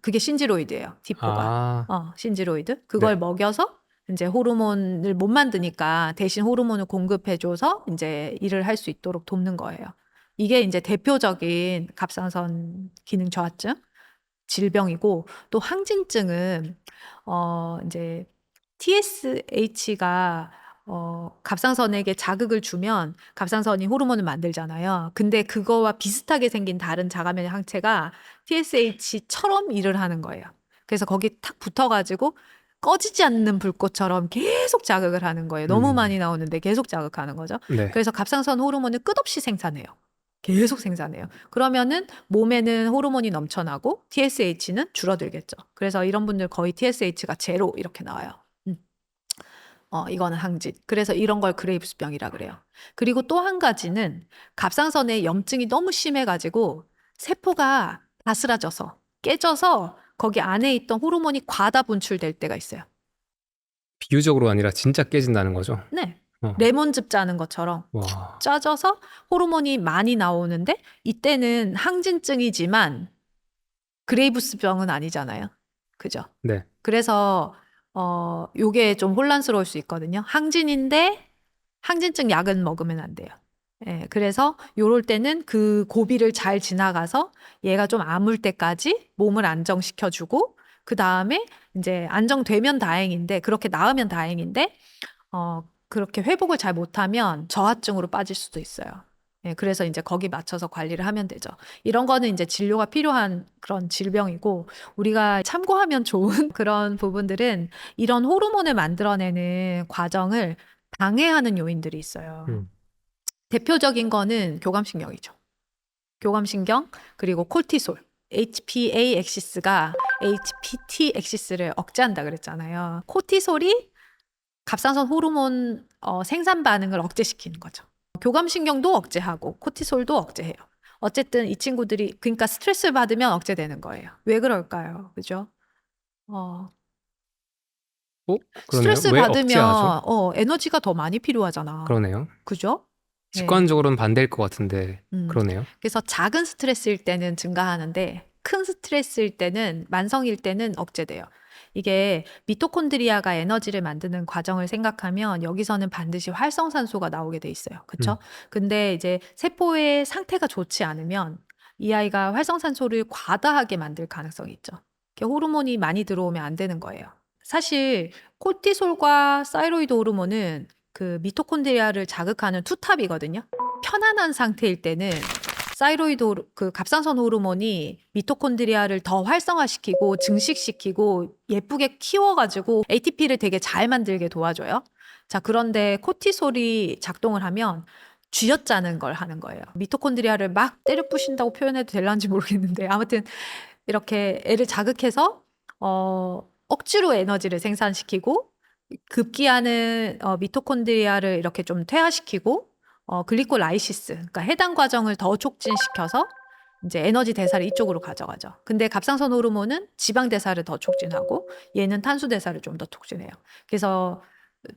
B: 그게 신지로이드예요. T4가. 신지로이드. 그걸
A: 네.
B: 먹여서 이제 호르몬을 못 만드니까 대신 호르몬을 공급해줘서 이제 일을 할 수 있도록 돕는 거예요. 이게 이제 대표적인 갑상선 기능 저하증 질병이고 또 항진증은 이제 TSH가 갑상선에게 자극을 주면 갑상선이 호르몬을 만들잖아요. 근데 그거와 비슷하게 생긴 다른 자가면역 항체가 TSH처럼 일을 하는 거예요. 그래서 거기 탁 붙어가지고 꺼지지 않는 불꽃처럼 계속 자극을 하는 거예요. 너무 많이 나오는데 계속 자극하는 거죠.
A: 네.
B: 그래서 갑상선 호르몬을 끝없이 생산해요. 계속 생산해요. 그러면은 몸에는 호르몬이 넘쳐나고 TSH는 줄어들겠죠. 그래서 이런 분들 거의 TSH가 제로 이렇게 나와요. 이거는 항진. 그래서 이런 걸 그레이브스병이라 그래요. 그리고 또 한 가지는 갑상선에 염증이 너무 심해가지고 세포가 다스라져서 깨져서 거기 안에 있던 호르몬이 과다 분출될 때가 있어요.
A: 비유적으로 아니라 진짜 깨진다는 거죠.
B: 네.
A: 어.
B: 레몬즙 짜는 것처럼
A: 와.
B: 짜져서 호르몬이 많이 나오는데 이때는 항진증이지만 그레이브스병은 아니잖아요. 그죠?
A: 네.
B: 그래서 요게 좀 혼란스러울 수 있거든요. 항진인데 항진증 약은 먹으면 안 돼요. 예, 그래서 요럴 때는 그 고비를 잘 지나가서 얘가 좀 아물 때까지 몸을 안정시켜주고 그 다음에 이제 안정되면 다행인데 그렇게 나으면 다행인데 그렇게 회복을 잘 못하면 저하증으로 빠질 수도 있어요. 예, 그래서 이제 거기 맞춰서 관리를 하면 되죠. 이런 거는 이제 진료가 필요한 그런 질병이고 우리가 참고하면 좋은 그런 부분들은 이런 호르몬을 만들어내는 과정을 방해하는 요인들이 있어요. 대표적인 거는 교감신경이죠. 교감신경 그리고 콜티솔. HPA 액시스가 HPT 액시스를 억제한다 그랬잖아요. 코티솔이 갑상선 호르몬 생산 반응을 억제시키는 거죠. 교감신경도 억제하고 코티솔도 억제해요. 어쨌든 이 친구들이 그러니까 스트레스를 받으면 억제되는 거예요. 왜 그럴까요? 그죠?
A: 그러네요.
B: 스트레스
A: 왜
B: 받으면
A: 억제하죠?
B: 에너지가 더 많이 필요하잖아.
A: 그러네요.
B: 그죠? 예.
A: 직관적으로는 반대일 것 같은데
B: 음.
A: 그러네요.
B: 그래서 작은 스트레스일 때는 증가하는데 큰 스트레스일 때는 만성일 때는 억제돼요. 이게 미토콘드리아가 에너지를 만드는 과정을 생각하면 여기서는 반드시 활성산소가 나오게 돼 있어요. 그쵸? 근데 이제 세포의 상태가 좋지 않으면 이 아이가 활성산소를 과다하게 만들 가능성이 있죠. 이렇게 호르몬이 많이 들어오면 안 되는 거예요. 사실 코티솔과 사이로이드 호르몬은 그 미토콘드리아를 자극하는 투탑이거든요. 편안한 상태일 때는 그 갑상선 호르몬이 미토콘드리아를 더 활성화시키고 증식시키고 예쁘게 키워가지고 ATP를 되게 잘 만들게 도와줘요. 자, 그런데 코티솔이 작동을 하면 쥐어짜는 걸 하는 거예요. 미토콘드리아를 막 때려 부신다고 표현해도 될런지 모르겠는데 아무튼 이렇게 애를 자극해서 억지로 에너지를 생산시키고 급기야는 미토콘드리아를 이렇게 좀 퇴화시키고 글리콜라이시스, 그러니까 해당 과정을 더 촉진시켜서 이제 에너지 대사를 이쪽으로 가져가죠. 근데 갑상선 호르몬은 지방 대사를 더 촉진하고 얘는 탄수 대사를 좀 더 촉진해요. 그래서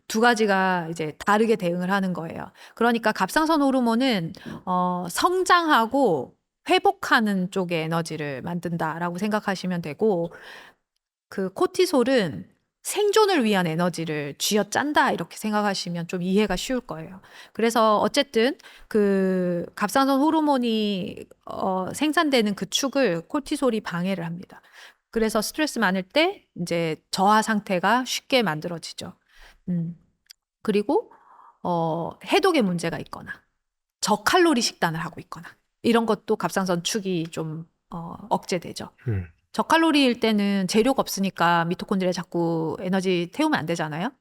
B: 두 가지가 이제 다르게 대응을 하는 거예요. 그러니까 갑상선 호르몬은 성장하고 회복하는 쪽의 에너지를 만든다라고 생각하시면 되고 그 코티솔은 생존을 위한 에너지를 쥐어짠다 이렇게 생각하시면 좀 이해가 쉬울 거예요. 그래서 어쨌든 그 갑상선 호르몬이 생산되는 그 축을 코티솔이 방해를 합니다. 그래서 스트레스 많을 때 이제 저하 상태가 쉽게 만들어지죠. 그리고 해독에 문제가 있거나 저칼로리 식단을 하고 있거나 이런 것도 갑상선 축이 좀 억제되죠. 저칼로리일 때는 재료가 없으니까 미토콘드리아 자꾸 에너지 태우면 안 되잖아요.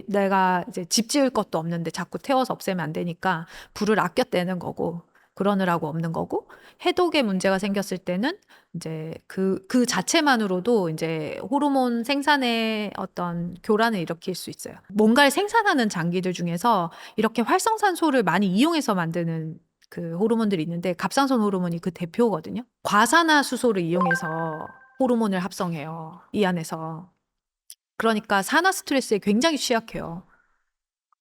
B: 내가 이제 집 지을 것도 없는데 자꾸 태워서 없애면 안 되니까 불을 아껴 떼는 거고 그러느라고 없는 거고 해독에 문제가 생겼을 때는 이제 그 자체만으로도 이제 호르몬 생산에 어떤 교란을 일으킬 수 있어요. 뭔가를 생산하는 장기들 중에서 이렇게 활성산소를 많이 이용해서 만드는 그 호르몬들이 있는데 갑상선 호르몬이 그 대표거든요. 과산화수소를 이용해서 호르몬을 합성해요. 이 안에서. 그러니까 산화 스트레스에 굉장히 취약해요.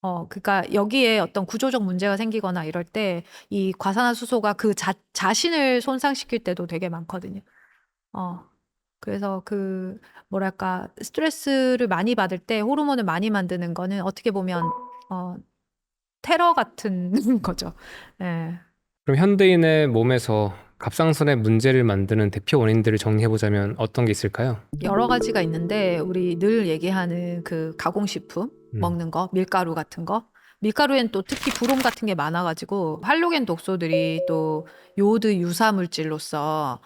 B: 그러니까 여기에 어떤 구조적 문제가 생기거나 이럴 때 이 과산화수소가 그 자신을 손상시킬 때도 되게 많거든요. 그래서 그 뭐랄까 스트레스를 많이 받을 때 호르몬을 많이 만드는 거는 어떻게 보면 테러 같은 거죠. 예.
A: 그럼 현대인의 몸에서 갑상선의 문제를 만드는 대표 원인들을 정리해보자면 어떤 게 있을까요?
B: 여러 가지가 있는데 우리 늘 얘기하는 그 가공식품 먹는 거, 밀가루 같은 거. 밀가루엔 또 특히 브롬 같은 게 많아가지고 할로겐 독소들이 또 요오드 유사 물질로서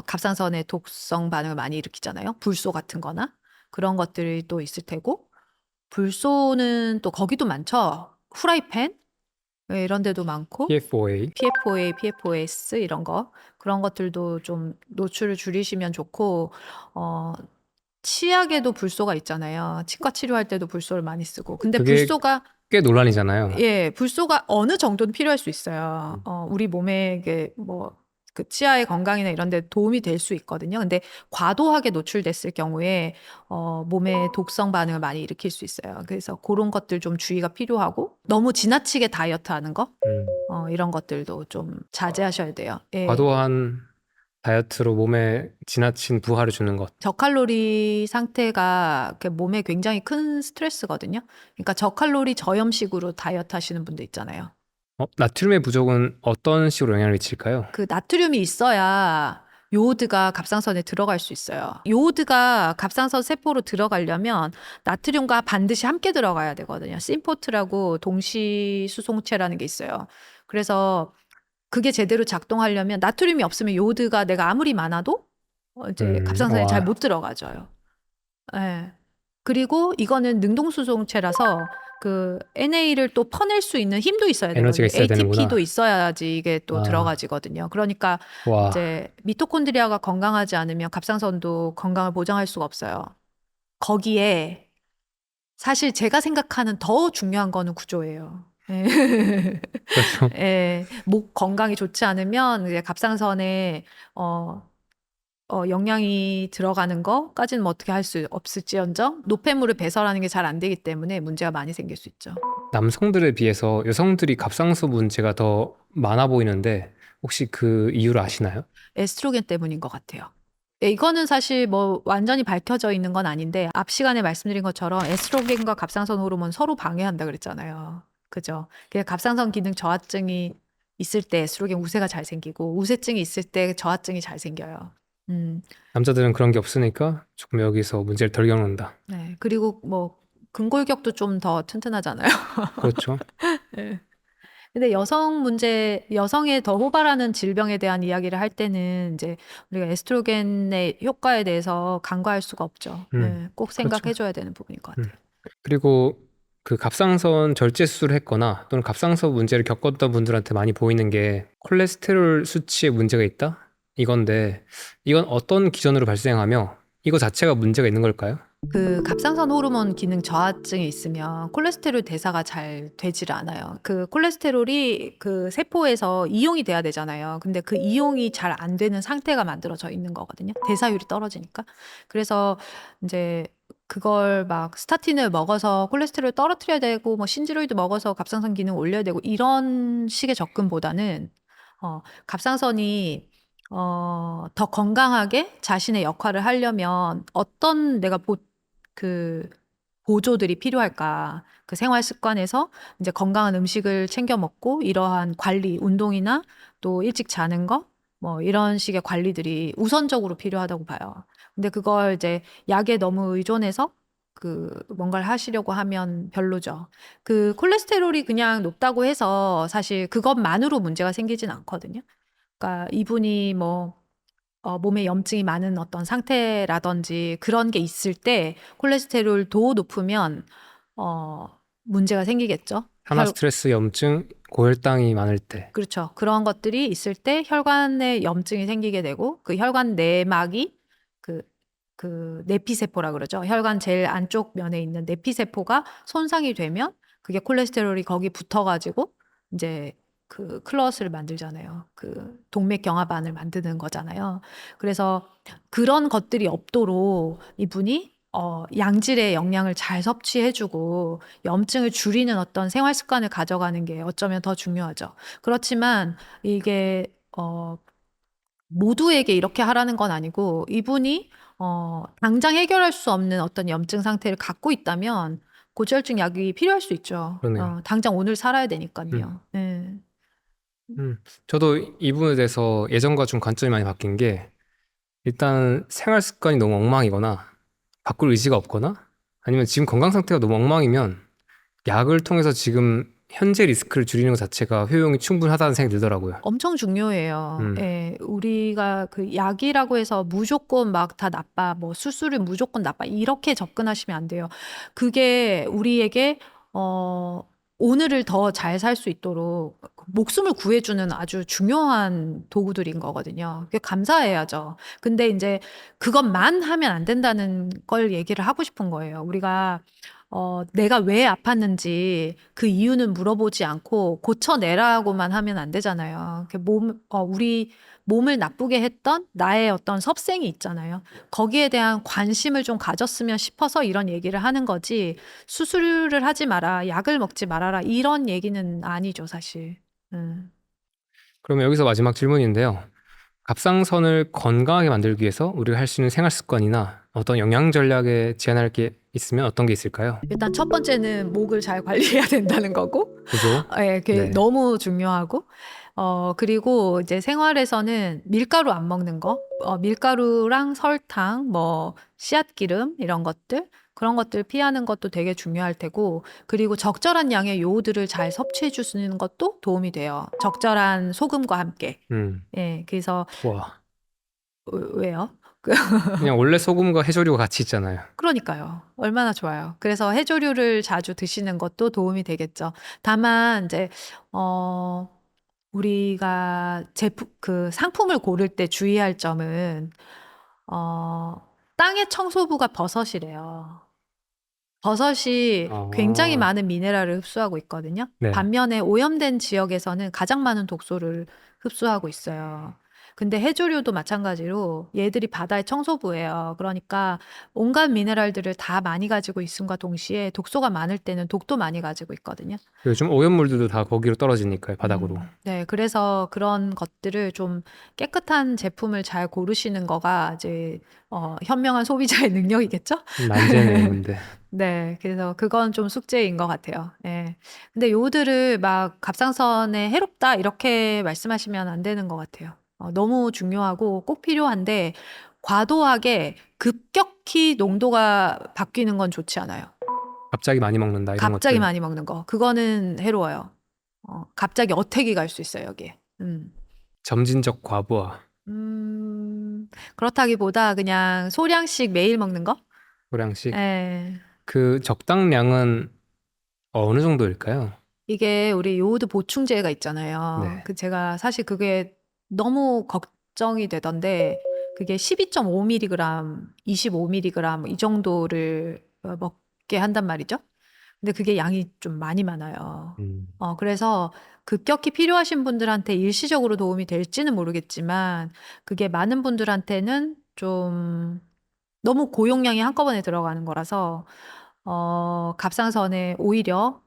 B: 갑상선의 독성 반응을 많이 일으키잖아요. 불소 같은 거나 그런 것들이 또 있을 테고 불소는 또 거기도 많죠. 후라이팬 이런 데도 많고
A: PFOA.
B: PFOA, PFOS 이런 거 그런 것들도 좀 노출을 줄이시면 좋고 치약에도 불소가 있잖아요. 치과 치료할 때도 불소를 많이 쓰고. 근데
A: 그게
B: 불소가
A: 꽤 논란이잖아요.
B: 예, 불소가 어느 정도는 필요할 수 있어요. 우리 몸에 이게 뭐 그 치아의 건강이나 이런 데 도움이 될 수 있거든요. 근데 과도하게 노출됐을 경우에 몸에 독성 반응을 많이 일으킬 수 있어요. 그래서 그런 것들 좀 주의가 필요하고 너무 지나치게 다이어트 하는 거 이런 것들도 좀 자제하셔야 돼요. 예.
A: 과도한 다이어트로 몸에 지나친 부하를 주는 것.
B: 저칼로리 상태가 몸에 굉장히 큰 스트레스거든요. 그러니까 저칼로리 저염식으로 다이어트 하시는 분들 있잖아요.
A: 나트륨의 부족은 어떤 식으로 영향을 미칠까요?
B: 그 나트륨이 있어야 요오드가 갑상선에 들어갈 수 있어요. 요오드가 갑상선 세포로 들어가려면 나트륨과 반드시 함께 들어가야 되거든요. 심포트라고 동시 수송체라는 게 있어요. 그래서 그게 제대로 작동하려면 나트륨이 없으면 요오드가 내가 아무리 많아도 이제 갑상선에 잘 못 들어가져요. 예. 그리고 이거는 능동수송체라서 그 NA를 또 퍼낼 수 있는 힘도 있어야
A: 에너지가
B: 되거든요.
A: 있어야 되는구나.
B: ATP도 있어야지 이게 또 들어가지거든요. 그러니까
A: 와.
B: 이제 미토콘드리아가 건강하지 않으면 갑상선도 건강을 보장할 수가 없어요. 거기에 사실 제가 생각하는 더 중요한 거는 구조예요. 예.
A: 그렇죠.
B: 예, 목 건강이 좋지 않으면 이제 갑상선에 영양이 들어가는 거까지는 뭐 어떻게 할 수 없을지언정 노폐물을 배설하는 게 잘 안 되기 때문에 문제가 많이 생길 수 있죠.
A: 남성들에 비해서 여성들이 갑상선 문제가 더 많아 보이는데 혹시 그 이유를 아시나요?
B: 에스트로겐 때문인 것 같아요. 예, 이거는 사실 뭐 완전히 밝혀져 있는 건 아닌데 앞 시간에 말씀드린 것처럼 에스트로겐과 갑상선 호르몬 서로 방해한다 그랬잖아요. 그죠? 그래서 갑상선 기능 저하증이 있을 때 에스트로겐 우세가 잘 생기고 우세증이 있을 때 저하증이 잘 생겨요. 음,
A: 남자들은 그런 게 없으니까 조금 여기서 문제를 덜 겪는다.
B: 네. 그리고 뭐 근골격도 좀 더 튼튼하잖아요.
A: 그렇죠.
B: 예. 근데 여성 문제, 여성의 더 호발하는 질병에 대한 이야기를 할 때는 이제 우리가 에스트로겐의 효과에 대해서 간과할 수가 없죠. 예, 꼭
A: 그렇죠.
B: 생각해줘야 되는 부분인 것 같아요.
A: 그리고 그 갑상선 절제 수술을 했거나 또는 갑상선 문제를 겪었던 분들한테 많이 보이는 게 콜레스테롤 수치에 문제가 있다? 이건데 이건 어떤 기전으로 발생하며 이거 자체가 문제가 있는 걸까요?
B: 그 갑상선 호르몬 기능 저하증이 있으면 콜레스테롤 대사가 잘 되질 않아요. 그 콜레스테롤이 그 세포에서 이용이 돼야 되잖아요. 근데 그 이용이 잘 안 되는 상태가 만들어져 있는 거거든요. 대사율이 떨어지니까. 그래서 이제 그걸 막 스타틴을 먹어서 콜레스테롤 떨어뜨려야 되고 뭐 신지로이드 먹어서 갑상선 기능 올려야 되고 이런 식의 접근보다는 갑상선이 더 건강하게 자신의 역할을 하려면 어떤 내가 그 보조들이 필요할까? 그 생활 습관에서 이제 건강한 음식을 챙겨 먹고 이러한 관리, 운동이나 또 일찍 자는 거, 뭐 이런 식의 관리들이 우선적으로 필요하다고 봐요. 근데 그걸 이제 약에 너무 의존해서 그 뭔가를 하시려고 하면 별로죠. 그 콜레스테롤이 그냥 높다고 해서 사실 그것만으로 문제가 생기진 않거든요. 그러니까 이분이 뭐 몸에 염증이 많은 어떤 상태라든지 그런 게 있을 때 콜레스테롤도 높으면 어, 문제가 생기겠죠.
A: 산화 스트레스, 염증, 고혈당이 많을 때.
B: 그렇죠. 그런 것들이 있을 때 혈관에 염증이 생기게 되고 그 혈관 내막이 그, 그 내피세포라 그러죠. 혈관 제일 안쪽 면에 있는 내피세포가 손상이 되면 그게 콜레스테롤이 거기 붙어가지고 이제 그 클럿을 만들잖아요. 그 동맥경화반을 만드는 거잖아요. 그래서 그런 것들이 없도록 이분이 양질의 영양을 잘 섭취해주고 염증을 줄이는 어떤 생활 습관을 가져가는 게 어쩌면 더 중요하죠. 그렇지만 이게 모두에게 이렇게 하라는 건 아니고 이분이 당장 해결할 수 없는 어떤 염증 상태를 갖고 있다면 고지혈증 약이 필요할 수 있죠.
A: 그러네요.
B: 당장 오늘 살아야 되니까요. 네.
A: 저도 이 부분에 대해서 예전과 좀 관점이 많이 바뀐 게 일단 생활 습관이 너무 엉망이거나 바꿀 의지가 없거나 아니면 지금 건강 상태가 너무 엉망이면 약을 통해서 지금 현재 리스크를 줄이는 것 자체가 효용이 충분하다는 생각이 들더라고요.
B: 엄청 중요해요.
A: 음.
B: 예, 우리가 그 약이라고 해서 무조건 막 다 나빠, 뭐 수술이 무조건 나빠 이렇게 접근하시면 안 돼요. 그게 우리에게 오늘을 더 잘 살 수 있도록 목숨을 구해주는 아주 중요한 도구들인 거거든요. 그게 감사해야죠. 근데 이제 그것만 하면 안 된다는 걸 얘기를 하고 싶은 거예요. 우리가 내가 왜 아팠는지 그 이유는 물어보지 않고 고쳐내라고만 하면 안 되잖아요. 우리 몸을 나쁘게 했던 나의 어떤 섭생이 있잖아요. 거기에 대한 관심을 좀 가졌으면 싶어서 이런 얘기를 하는 거지, 수술을 하지 마라, 약을 먹지 말아라, 이런 얘기는 아니죠, 사실.
A: 그러면 여기서 마지막 질문인데요. 갑상선을 건강하게 만들기 위해서 우리가 할 수 있는 생활 습관이나 어떤 영양 전략에 제안할 게 있으면 어떤 게 있을까요?
B: 일단 첫 번째는 목을 잘 관리해야 된다는 거고,
A: 그죠?
B: 예, 그게
A: 네.
B: 너무 중요하고, 그리고 이제 생활에서는 밀가루 안 먹는 거, 밀가루랑 설탕, 뭐, 씨앗기름, 이런 것들, 그런 것들 피하는 것도 되게 중요할 테고, 그리고 적절한 양의 요오드를 잘 섭취해 주시는 것도 도움이 돼요. 적절한 소금과 함께.
A: 음.
B: 예, 그래서,
A: 와.
B: 왜요?
A: 그냥 원래 소금과 해조류가 같이 있잖아요.
B: 그러니까요. 얼마나 좋아요. 그래서 해조류를 자주 드시는 것도 도움이 되겠죠. 다만 이제 우리가 그 상품을 고를 때 주의할 점은 땅의 청소부가 버섯이래요. 버섯이 굉장히
A: 아,
B: 많은 미네랄을 흡수하고 있거든요.
A: 네.
B: 반면에 오염된 지역에서는 가장 많은 독소를 흡수하고 있어요. 근데 해조류도 마찬가지로 얘들이 바다의 청소부예요. 그러니까 온갖 미네랄들을 다 많이 가지고 있음과 동시에 독소가 많을 때는 독도 많이 가지고 있거든요.
A: 요즘 오염물들도 다 거기로 떨어지니까요, 바닥으로.
B: 네, 그래서 그런 것들을 좀 깨끗한 제품을 잘 고르시는 거가 이제 현명한 소비자의 능력이겠죠?
A: 만재네, 근데.
B: 네, 그래서 그건 좀 숙제인 것 같아요. 예. 근데 요들을 막 갑상선에 해롭다 이렇게 말씀하시면 안 되는 것 같아요. 너무 중요하고 꼭 필요한데 과도하게 급격히 농도가 바뀌는 건 좋지 않아요.
A: 갑자기 많이 먹는다, 이런
B: 갑자기
A: 것들.
B: 많이 먹는 거. 그거는 해로워요. 갑자기 어택이 갈 수 있어요, 여기에.
A: 점진적 과부하,
B: 그렇다기보다 그냥 소량씩 매일 먹는 거?
A: 소량씩.
B: 예.
A: 그 적당량은 어느 정도일까요?
B: 이게 우리 요오드 보충제가 있잖아요.
A: 네.
B: 제가 사실 그게 너무 걱정이 되던데 그게 12.5mg, 25mg 이 정도를 먹게 한단 말이죠. 근데 그게 양이 좀 많이 많아요.
A: 음.
B: 그래서 급격히 필요하신 분들한테 일시적으로 도움이 될지는 모르겠지만 그게 많은 분들한테는 좀 너무 고용량이 한꺼번에 들어가는 거라서 갑상선에 오히려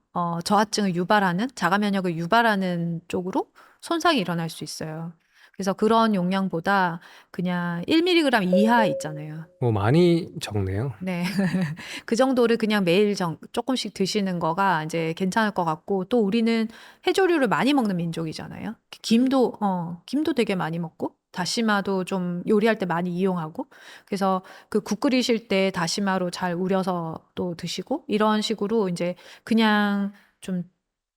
B: 저하증을 유발하는 자가 면역을 유발하는 쪽으로 손상이 일어날 수 있어요. 그래서 그런 용량보다 그냥 1mg 이하 있잖아요.
A: 뭐 많이 적네요.
B: 네. 그 정도를 그냥 매일 조금씩 드시는 거가 이제 괜찮을 것 같고 또 우리는 해조류를 많이 먹는 민족이잖아요. 김도 되게 많이 먹고 다시마도 좀 요리할 때 많이 이용하고 그래서 그 국 끓이실 때 다시마로 잘 우려서 또 드시고 이런 식으로 이제 그냥 좀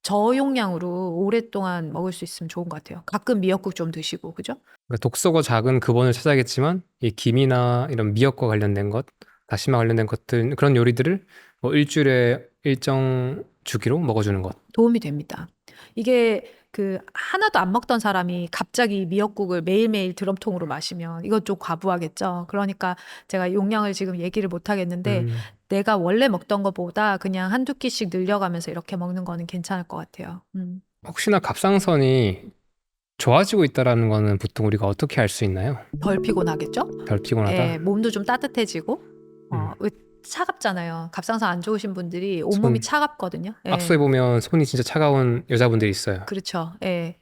B: 저용량으로 오랫동안 먹을 수 있으면 좋은 것 같아요. 가끔 미역국 좀 드시고 그죠?
A: 그러니까 독소가 작은 근원을 찾아야겠지만 이 김이나 이런 미역과 관련된 것, 다시마 관련된 것들 그런 요리들을 뭐 일주일에 일정 주기로 먹어주는 것.
B: 도움이 됩니다. 이게 그 하나도 안 먹던 사람이 갑자기 미역국을 매일매일 드럼통으로 마시면 이건 좀 과부하겠죠. 그러니까 제가 용량을 지금 얘기를 못 하겠는데
A: 음,
B: 내가 원래 먹던 것보다 그냥 한두 끼씩 늘려가면서 이렇게 먹는 거는 괜찮을 것 같아요.
A: 혹시나 갑상선이 좋아지고 있다라는 거는 보통 우리가 어떻게 알 수 있나요?
B: 덜 피곤하겠죠?
A: 덜 피곤하다.
B: 예, 몸도 좀 따뜻해지고
A: 음,
B: 왜 차갑잖아요. 갑상선 안 좋으신 분들이 온몸이
A: 손
B: 차갑거든요.
A: 악수해
B: 예,
A: 보면 손이 진짜 차가운 여자분들이 있어요.
B: 그렇죠. 예.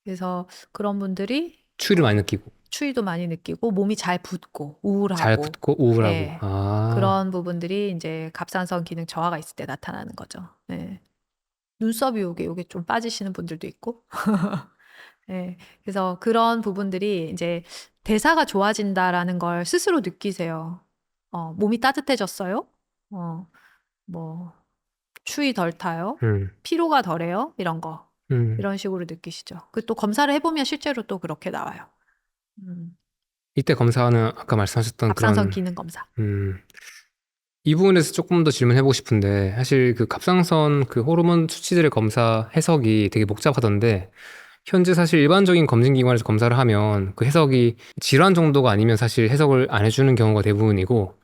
B: 그래서 그런 분들이
A: 추위를 많이 느끼고
B: 추위도 많이 느끼고 몸이 잘 붓고
A: 잘
B: 우울하고
A: 붓고 우울하고.
B: 예.
A: 아,
B: 그런 부분들이 이제 갑상선 기능 저하가 있을 때 나타나는 거죠. 예. 눈썹이 요게 좀 빠지시는 분들도 있고. 예. 그래서 그런 부분들이 이제 대사가 좋아진다라는 걸 스스로 느끼세요. 몸이 따뜻해졌어요? 뭐 추위 덜 타요?
A: 음,
B: 피로가 덜해요? 이런 거.
A: 음.
B: 이런 식으로 느끼시죠. 또 검사를 해보면 실제로 또 그렇게 나와요. 음.
A: 이때 검사는 아까 말씀하셨던
B: 갑상선
A: 그런
B: 기능 검사.
A: 음, 이 부분에서 조금 더 질문해보고 싶은데 사실 그 갑상선 그 호르몬 수치들의 검사 해석이 되게 복잡하던데 현재 사실 일반적인 검진기관에서 검사를 하면 그 해석이 질환 정도가 아니면 사실 해석을 안 해주는 경우가 대부분이고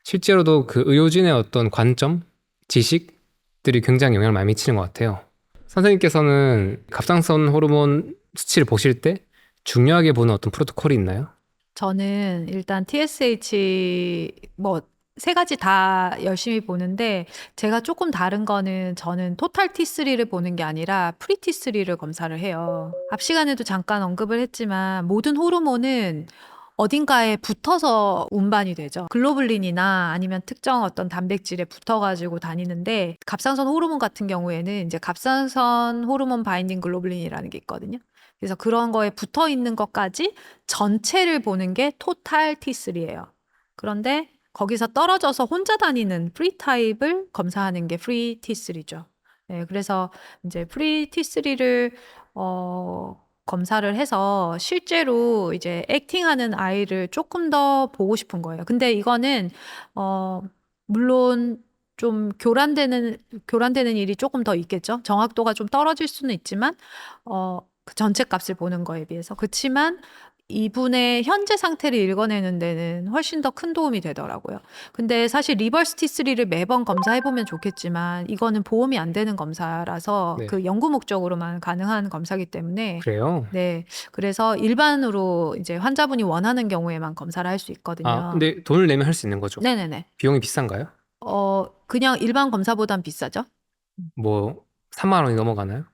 A: 실제로도 그 의료진의 어떤 관점, 지식들이 굉장히 영향을 많이 미치는 것 같아요. 선생님께서는 갑상선 호르몬 수치를 보실 때 중요하게 보는 어떤 프로토콜이 있나요?
B: 저는 일단 TSH 뭐 세 가지 다 열심히 보는데 제가 조금 다른 거는 저는 토탈 T3를 보는 게 아니라 프리 T3를 검사를 해요. 앞 시간에도 잠깐 언급을 했지만 모든 호르몬은 어딘가에 붙어서 운반이 되죠. 글로불린이나 아니면 특정 어떤 단백질에 붙어가지고 다니는데 갑상선 호르몬 같은 경우에는 이제 갑상선 호르몬 바인딩 글로불린이라는 게 있거든요. 그래서 그런 거에 붙어 있는 것까지 전체를 보는 게 토탈 T3예요. 그런데 거기서 떨어져서 혼자 다니는 프리 타입을 검사하는 게 프리 T3죠. 네, 그래서 이제 프리 T3를 검사를 해서 실제로 이제 액팅하는 아이를 조금 더 보고 싶은 거예요. 근데 이거는 물론 좀 교란되는 일이 조금 더 있겠죠. 정확도가 좀 떨어질 수는 있지만 그 전체 값을 보는 거에 비해서. 그렇지만 이분의 현재 상태를 읽어내는 데는 훨씬 더 큰 도움이 되더라고요. 근데 사실 리버스 T3를 매번 검사해보면 좋겠지만 이거는 보험이 안 되는 검사라서
A: 네.
B: 그 연구 목적으로만 가능한 검사이기 때문에
A: 그래요?
B: 네, 그래서 일반으로 이제 환자분이 원하는 경우에만 검사를 할 수
A: 아,
B: 있거든요.
A: 근데 돈을 내면 할 수 있는 거죠?
B: 네네네.
A: 비용이 비싼가요?
B: 그냥 일반 검사보단 비싸죠?
A: 뭐 3만 원이 넘어가나요?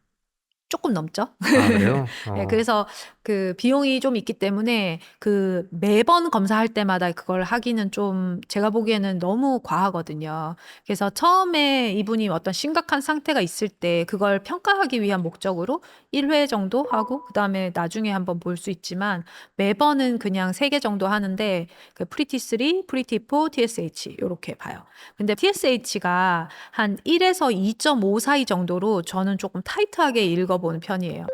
B: 조금 넘죠?
A: 아, 그래요?
B: 네, 그래서 그 비용이 좀 있기 때문에 그 매번 검사할 때마다 그걸 하기는 좀 제가 보기에는 너무 과하거든요. 그래서 처음에 이분이 어떤 심각한 상태가 있을 때 그걸 평가하기 위한 목적으로 1회 정도 하고 그다음에 나중에 한번 볼 수 있지만 매번은 그냥 3개 정도 하는데 그 프리티3, 프리티4, TSH 요렇게 봐요. 근데 TSH가 한 1에서 2.5 사이 정도로 저는 조금 타이트하게 읽어보는 편이에요.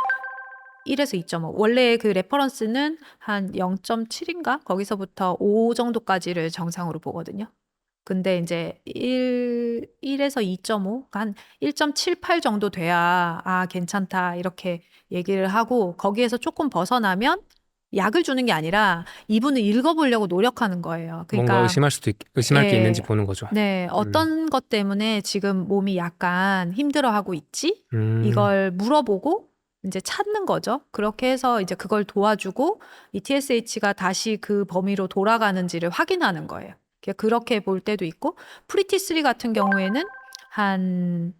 B: 1에서 2.5. 원래 그 레퍼런스는 한 0.7인가? 거기서부터 5 정도까지를 정상으로 보거든요. 근데 이제 1에서 2.5, 한 1.78 정도 돼야 아, 괜찮다. 이렇게 얘기를 하고 거기에서 조금 벗어나면 약을 주는 게 아니라 이분을 읽어보려고 노력하는 거예요.
A: 뭔가
B: 그러니까
A: 의심할 게 있는지
B: 예.
A: 보는 거죠.
B: 네. 어떤 것 때문에 지금 몸이 약간 힘들어하고 있지?
A: 음,
B: 이걸 물어보고 이제 찾는 거죠. 그렇게 해서 이제 그걸 도와주고 이 TSH가 다시 그 범위로 돌아가는지를 확인하는 거예요. 그렇게 볼 때도 있고 프리티3 같은 경우에는 한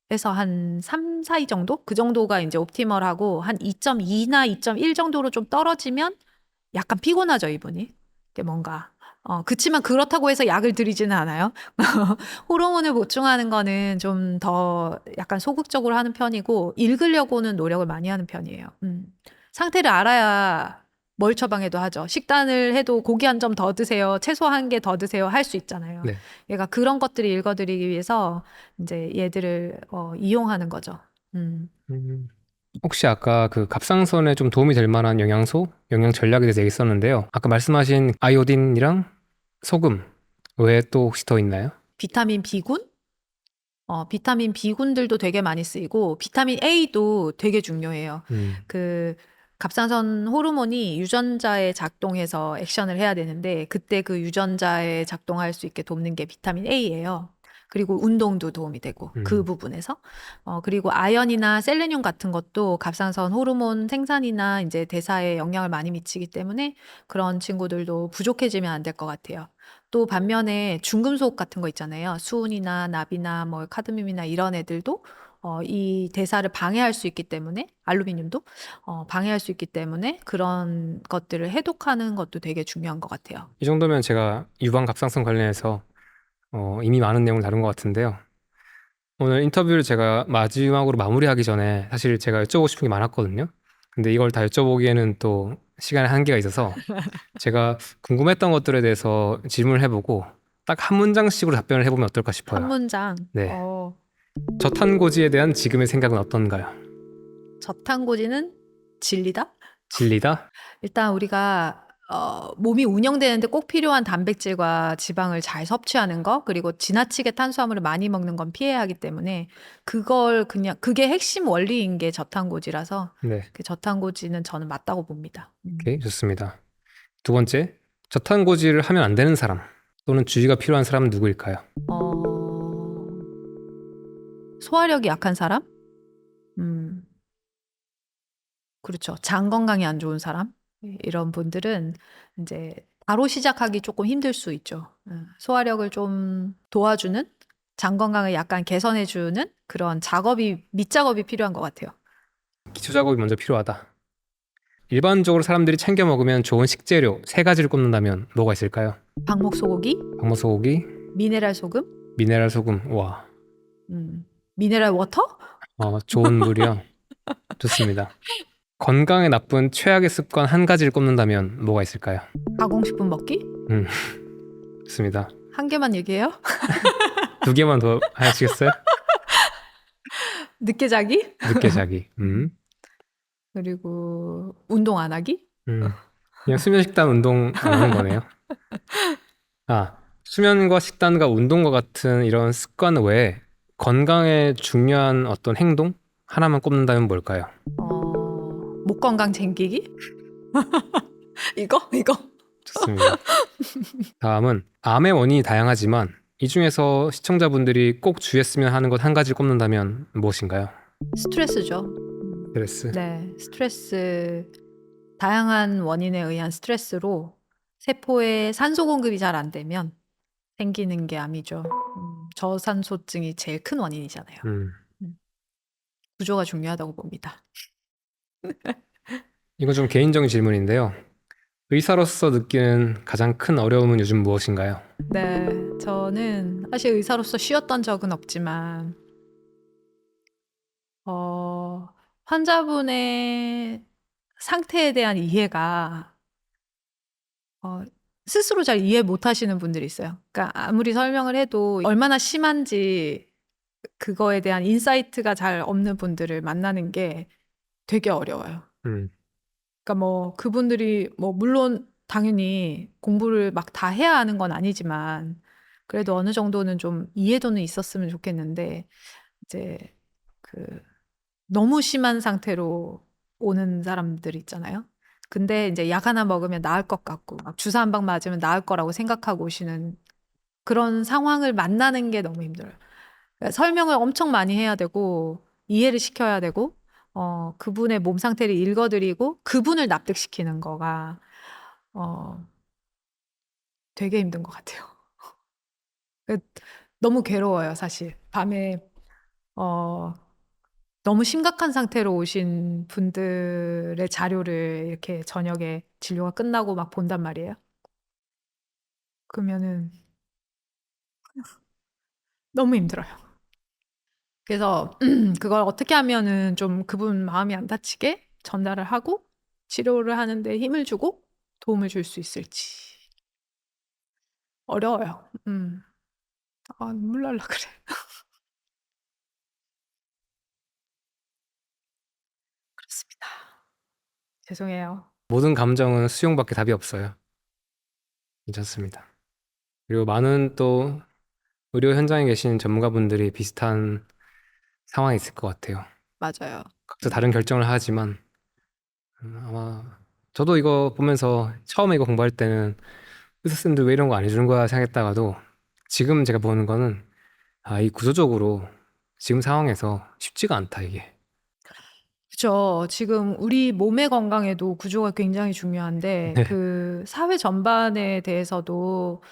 B: 2.5에서 한 3, 4이 정도? 그 정도가 이제 옵티멀하고 한 2.2나 2.1 정도로 좀 떨어지면 약간 피곤하죠, 이분이. 뭔가. 그치만 그렇다고 해서 약을 드리지는 않아요. 호르몬을 보충하는 거는 좀 더 약간 소극적으로 하는 편이고, 읽으려고는 노력을 많이 하는 편이에요. 상태를 알아야 뭘 처방해도 하죠. 식단을 해도 고기 한 점 더 드세요. 채소 한 개 더 드세요. 할 수 있잖아요.
A: 네.
B: 얘가 그런 것들을 읽어드리기 위해서 이제 얘들을 이용하는 거죠.
A: 음. 혹시 아까 그 갑상선에 좀 도움이 될 만한 영양소, 영양 전략에 대해서 얘기했었는데요. 아까 말씀하신 아이오딘이랑 소금 외에 또 혹시 더 있나요?
B: 비타민 B군? 비타민 B군들도 되게 많이 쓰이고 비타민 A도 되게 중요해요.
A: 음,
B: 그 갑상선 호르몬이 유전자에 작동해서 액션을 해야 되는데 그때 그 유전자에 작동할 수 있게 돕는 게 비타민 A예요. 그리고 운동도 도움이 되고 그
A: 음.
B: 부분에서 그리고 아연이나 셀레늄 같은 것도 갑상선 호르몬 생산이나 이제 대사에 영향을 많이 미치기 때문에 그런 친구들도 부족해지면 안 될 것 같아요. 또 반면에 중금속 같은 거 있잖아요. 수은이나 납이나 뭐 카드뮴이나 이런 애들도 이 대사를 방해할 수 있기 때문에 알루미늄도 방해할 수 있기 때문에 그런 것들을 해독하는 것도 되게 중요한 것 같아요.
A: 이 정도면 제가 유방 갑상선 관련해서 이미 많은 내용을 다룬 것 같은데요. 오늘 인터뷰를 제가 마지막으로 마무리하기 전에 사실 제가 여쭤보고 싶은 게 많았거든요. 근데 이걸 다 여쭤보기에는 또 시간의 한계가 있어서 제가 궁금했던 것들에 대해서 질문을 해보고 딱 한 문장씩으로 답변을 해보면 어떨까
B: 한
A: 싶어요.
B: 문장.
A: 네. 저탄고지에 대한 지금의 생각은 어떤가요?
B: 저탄고지는 진리다?
A: 진리다?
B: 일단 우리가 몸이 운영되는데 꼭 필요한 단백질과 지방을 잘 섭취하는 거, 그리고 지나치게 탄수화물을 많이 먹는 건 피해야 하기 때문에 그걸 그냥 그게 핵심 원리인 게 저탄고지라서
A: 네.
B: 그 저탄고지는 저는 맞다고 봅니다.
A: 오케이, 좋습니다. 두 번째, 저탄고지를 하면 안 되는 사람 또는 주의가 필요한 사람은 누구일까요?
B: 소화력이 약한 사람? 음, 그렇죠. 장 건강이 안 좋은 사람? 이런 분들은 이제 바로 시작하기 조금 힘들 수 있죠. 소화력을 좀 도와주는 장 건강을 약간 개선해주는 그런 밑작업이 필요한 것 같아요.
A: 기초 작업이 먼저 필요하다. 일반적으로 사람들이 챙겨 먹으면 좋은 식재료 세 가지를 꼽는다면 뭐가 있을까요?
B: 방목 소고기,
A: 박모소고기,
B: 미네랄 소금,
A: 미네랄 소금. 와,
B: 미네랄 워터,
A: 좋은 물이요. 좋습니다. 건강에 나쁜 최악의 습관 한 가지를 꼽는다면 뭐가 있을까요?
B: 가공식품 먹기.
A: 음, 좋습니다.
B: 한 개만 얘기해요.
A: 두 개만 더 하시겠어요?
B: 늦게 자기,
A: 늦게 자기.
B: 그리고 운동 안 하기.
A: 그냥 수면 식단 운동 안 하는 거네요. 아, 수면과 식단과 운동과 같은 이런 습관 외에 건강에 중요한 어떤 행동 하나만 꼽는다면 뭘까요?
B: 목 건강 챙기기? 이거?
A: 좋습니다. 다음은 암의 원인이 다양하지만 이 중에서 시청자분들이 꼭 주의했으면 하는 것 한 가지를 꼽는다면 무엇인가요?
B: 스트레스죠.
A: 스트레스.
B: 네, 스트레스, 다양한 원인에 의한 스트레스로 세포에 산소 공급이 잘 안 되면 생기는 게 암이죠. 저산소증이 제일 큰 원인이잖아요.
A: 음,
B: 구조가 중요하다고 봅니다.
A: 이건 좀 개인적인 질문인데요. 의사로서 느끼는 가장 큰 어려움은 요즘 무엇인가요?
B: 네, 저는 사실 의사로서 쉬었던 적은 없지만, 환자분의 상태에 대한 이해가 스스로 잘 이해 못 하시는 분들이 있어요. 그러니까 아무리 설명을 해도 얼마나 심한지 그거에 대한 인사이트가 잘 없는 분들을 만나는 게 되게 어려워요.
A: 음,
B: 그러니까 뭐 그분들이 뭐 물론 당연히 공부를 막 다 해야 하는 건 아니지만 그래도 어느 정도는 좀 이해도는 있었으면 좋겠는데 이제 그 너무 심한 상태로 오는 사람들 있잖아요. 근데 이제 약 하나 먹으면 나을 것 같고 막 주사 한 방 맞으면 나을 거라고 생각하고 오시는 그런 상황을 만나는 게 너무 힘들어요. 그러니까 설명을 엄청 많이 해야 되고 이해를 시켜야 되고 그분의 몸 상태를 읽어드리고 그분을 납득시키는 거가 어, 되게 힘든 것 같아요. 그 너무 괴로워요, 사실. 밤에 어, 너무 심각한 상태로 오신 분들의 자료를 이렇게 저녁에 진료가 끝나고 막 본단 말이에요. 그러면은 너무 힘들어요. 그래서 그걸 어떻게 하면은 좀 그분 마음이 안 다치게 전달을 하고 치료를 하는데 힘을 주고 도움을 줄 수 있을지 어려워요. 눈물 날라 그래. 그렇습니다. 죄송해요.
A: 모든 감정은 수용밖에 답이 없어요. 괜찮습니다. 그리고 많은 또 의료 현장에 계신 전문가분들이 비슷한 상황이 있을 것 같아요.
B: 맞아요.
A: 각자 다른 결정을 하지만 아마 저도 이거 보면서 처음에 이거 공부할 때는 의사 쌤들 왜 이런 거 안 해주는 거야 생각했다가도 지금 제가 보는 거는 이 구조적으로 지금 상황에서 쉽지가 않다 이게.
B: 그죠. 지금 우리 몸의 건강에도 구조가 굉장히 중요한데
A: 네.
B: 그 사회 전반에 대해서도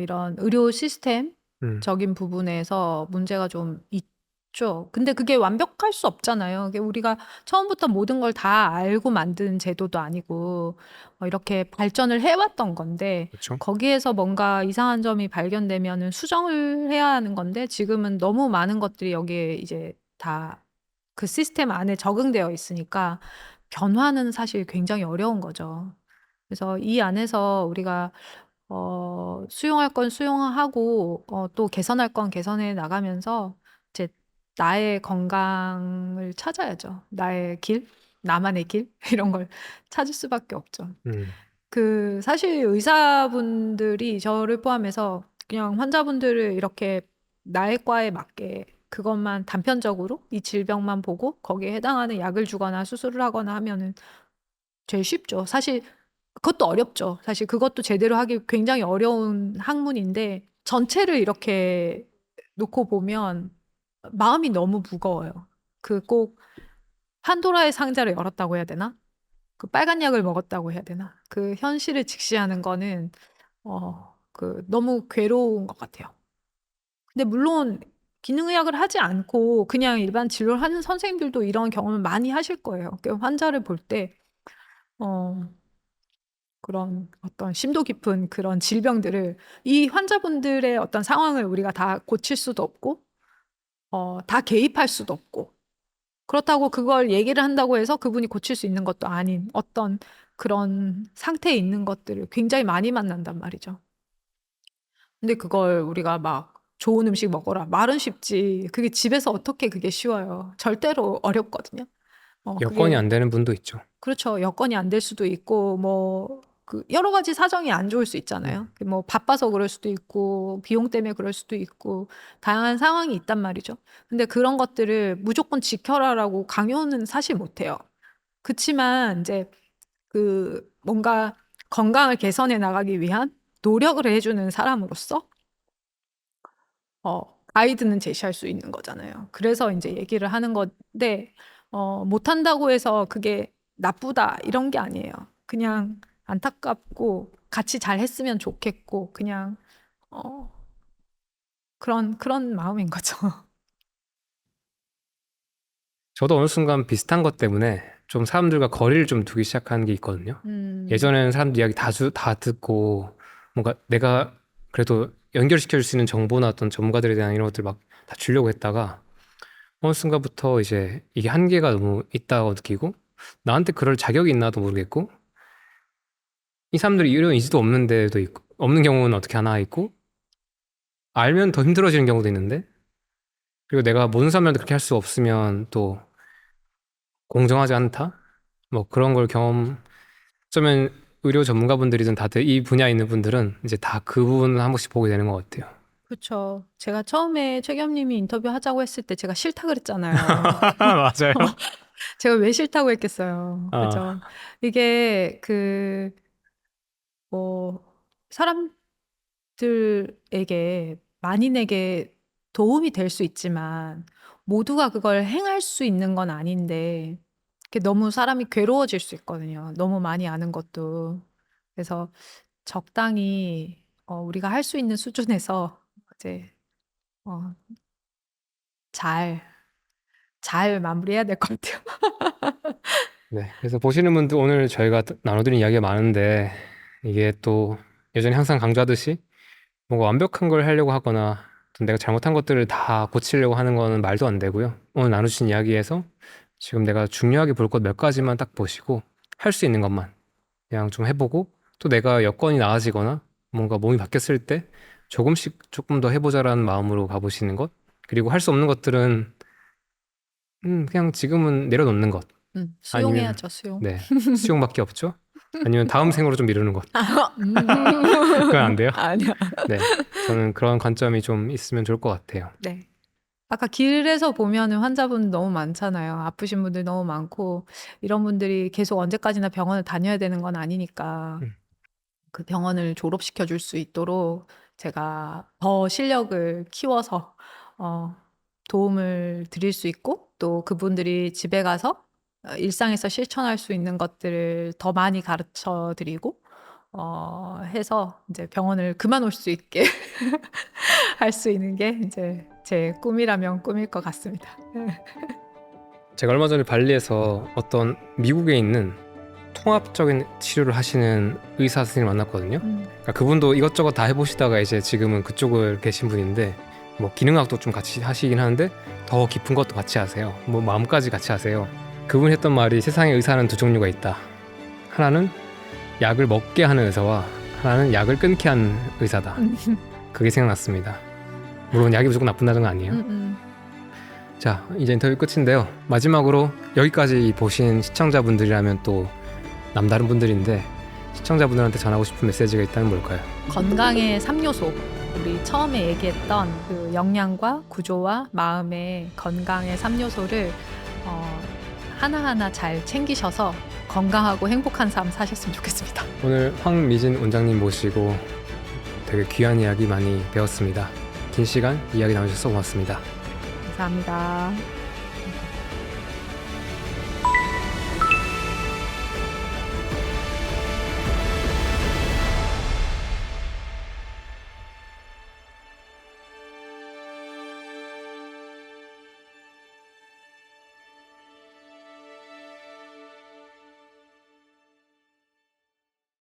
B: 이런 의료
A: 음,
B: 시스템적인 부분에서 문제가 좀 있죠. 근데 그게 완벽할 수 없잖아요. 그게 우리가 처음부터 모든 걸 다 알고 만든 제도도 아니고 이렇게 발전을 해왔던 건데
A: 그렇죠.
B: 거기에서 뭔가 이상한 점이 발견되면은 수정을 해야 하는 건데 지금은 너무 많은 것들이 여기에 이제 다 그 시스템 안에 적응되어 있으니까 변화는 사실 굉장히 어려운 거죠. 그래서 이 안에서 우리가 수용할 건 수용하고 또 개선할 건 개선해 나가면서 이제 나의 건강을 찾아야죠. 나의 길, 나만의 길 이런 걸 찾을 수밖에 없죠.
A: 음,
B: 그 사실 의사분들이 저를 포함해서 그냥 환자분들을 이렇게 나의 과에 맞게 그것만 단편적으로 이 질병만 보고 거기에 해당하는 약을 주거나 수술을 하거나 하면은 제일 쉽죠. 사실 그것도 어렵죠. 사실 그것도 제대로 하기 굉장히 어려운 학문인데 전체를 이렇게 놓고 보면 마음이 너무 무거워요. 그 꼭 판도라의 상자를 열었다고 해야 되나? 그 빨간 약을 먹었다고 해야 되나? 그 현실을 직시하는 거는 너무 괴로운 것 같아요. 근데 물론 기능의학을 하지 않고 그냥 일반 진료를 하는 선생님들도 이런 경험을 많이 하실 거예요. 그 환자를 볼 때, 어, 그런 어떤 심도 깊은 그런 질병들을 이 환자분들의 어떤 상황을 우리가 다 고칠 수도 없고, 다 개입할 수도 없고, 그렇다고 그걸 얘기를 한다고 해서 그분이 고칠 수 있는 것도 아닌 어떤 그런 상태에 있는 것들을 굉장히 많이 만난단 말이죠. 근데 그걸 우리가 막 좋은 음식 먹어라. 말은 쉽지. 그게 집에서 어떻게 그게 쉬워요. 절대로 어렵거든요.
A: 여건이
B: 그게,
A: 안 되는 분도 있죠.
B: 그렇죠. 여건이 안 될 수도 있고, 여러 가지 사정이 안 좋을 수
A: 음,
B: 있잖아요. 뭐, 바빠서 그럴 수도 있고, 비용 때문에 그럴 수도 있고, 다양한 상황이 있단 말이죠. 근데 그런 것들을 무조건 지켜라라고 강요는 사실 못 해요. 그치만 이제 그 뭔가 건강을 개선해 나가기 위한 노력을 해주는 사람으로서 가이드는 제시할 수 있는 거잖아요. 그래서 이제 얘기를 하는 건데 못한다고 해서 그게 나쁘다 이런 게 아니에요. 그냥 안타깝고 같이 잘 했으면 좋겠고 그냥 그런 마음인 거죠.
A: 저도 어느 순간 비슷한 것 때문에 좀 사람들과 거리를 좀 두기 시작하는 게 있거든요. 예전에는 사람들 이야기 다 듣고 뭔가 내가 그래도 연결시켜 줄 수 있는 정보나 어떤 전문가들에 대한 이런 것들 막 다 주려고 했다가 어느 순간부터 이제 이게 한계가 너무 있다고 느끼고 나한테 그럴 자격이 있나도 모르겠고 이 사람들이 이런 의지도 없는데도 있고 없는 경우는 어떻게 하나 있고 알면 더 힘들어지는 경우도 있는데 그리고 내가 모든 사람들한테 그렇게 할 수 없으면 또 공정하지 않다? 뭐 그런 걸 어쩌면 의료 전문가분들이든 다들 이 분야에 있는 분들은 이제 다 그 부분을 한 번씩 보게 되는 것 같아요.
B: 그렇죠. 제가 처음에 최겸님이 인터뷰 하자고 했을 때 제가 싫다 그랬잖아요.
A: 맞아요.
B: 제가 왜 싫다고 했겠어요.
A: 아,
B: 그죠? 이게 뭐 사람들에게 만인에게 도움이 될 수 있지만 모두가 그걸 행할 수 있는 건 아닌데 그게 너무 사람이 괴로워질 수 있거든요. 너무 많이 아는 것도. 그래서 적당히 우리가 할 수 있는 수준에서 이제 어, 잘 마무리해야 될 것 같아요.
A: 네. 그래서 보시는 분들 오늘 저희가 나눠드린 이야기가 많은데 이게 또 예전에 항상 강조하듯이 뭔가 완벽한 걸 하려고 하거나 또 내가 잘못한 것들을 다 고치려고 하는 거는 말도 안 되고요. 오늘 나누신 이야기에서 지금 내가 중요하게 볼 것 몇 가지만 딱 보시고 할 수 있는 것만 그냥 좀 해보고 또 내가 여건이 나아지거나 뭔가 몸이 바뀌었을 때 조금씩 조금 더 해보자라는 마음으로 가보시는 것 그리고 할 수 없는 것들은 그냥 지금은 내려놓는 것 아니면
B: 수용해야죠, 수용.
A: 네 수용밖에 없죠. 아니면 다음 생으로 좀 미루는 것
B: 음.
A: 그건 안 돼요.
B: 아니야.
A: 네 저는 그런 관점이 좀 있으면 좋을 것 같아요.
B: 네. 아까 길에서 보면은 환자분 너무 많잖아요. 아프신 분들 너무 많고 이런 분들이 계속 언제까지나 병원을 다녀야 되는 건 아니니까
A: 음.
B: 그 병원을 졸업시켜 줄 수 있도록 제가 더 실력을 키워서 도움을 드릴 수 있고 또 그분들이 집에 가서 일상에서 실천할 수 있는 것들을 더 많이 가르쳐 드리고 해서 이제 병원을 그만 올 수 있게 할 수 있는 게 이제 제 꿈이라면 꿈일 것 같습니다.
A: 제가 얼마 전에 발리에서 어떤 미국에 있는 통합적인 치료를 하시는 의사 선생님을 만났거든요. 그러니까 그분도 이것저것 다 해보시다가 이제 지금은 그쪽을 계신 분인데 뭐 기능학도 좀 같이 하시긴 하는데 더 깊은 것도 같이 하세요. 뭐 마음까지 같이 하세요. 그분이 했던 말이 세상에 의사는 두 종류가 있다. 하나는 약을 먹게 하는 의사와 하나는 약을 끊게 하는 의사다. 그게 생각났습니다. 물론 약이 무조건 나쁜다는 건 아니에요. 자, 이제 인터뷰 끝인데요. 마지막으로 여기까지 보신 시청자분들이라면 또 남다른 분들인데 시청자분들한테 전하고 싶은 메시지가 있다면 뭘까요?
B: 건강의 3요소. 우리 처음에 얘기했던 그 영양과 구조와 마음의 건강의 3요소를 하나하나 잘 챙기셔서 건강하고 행복한 삶 사셨으면 좋겠습니다.
A: 오늘 황미진 원장님 모시고 되게 귀한 이야기 많이 배웠습니다. 긴 시간 이야기 나눠주셔서 고맙습니다.
B: 감사합니다.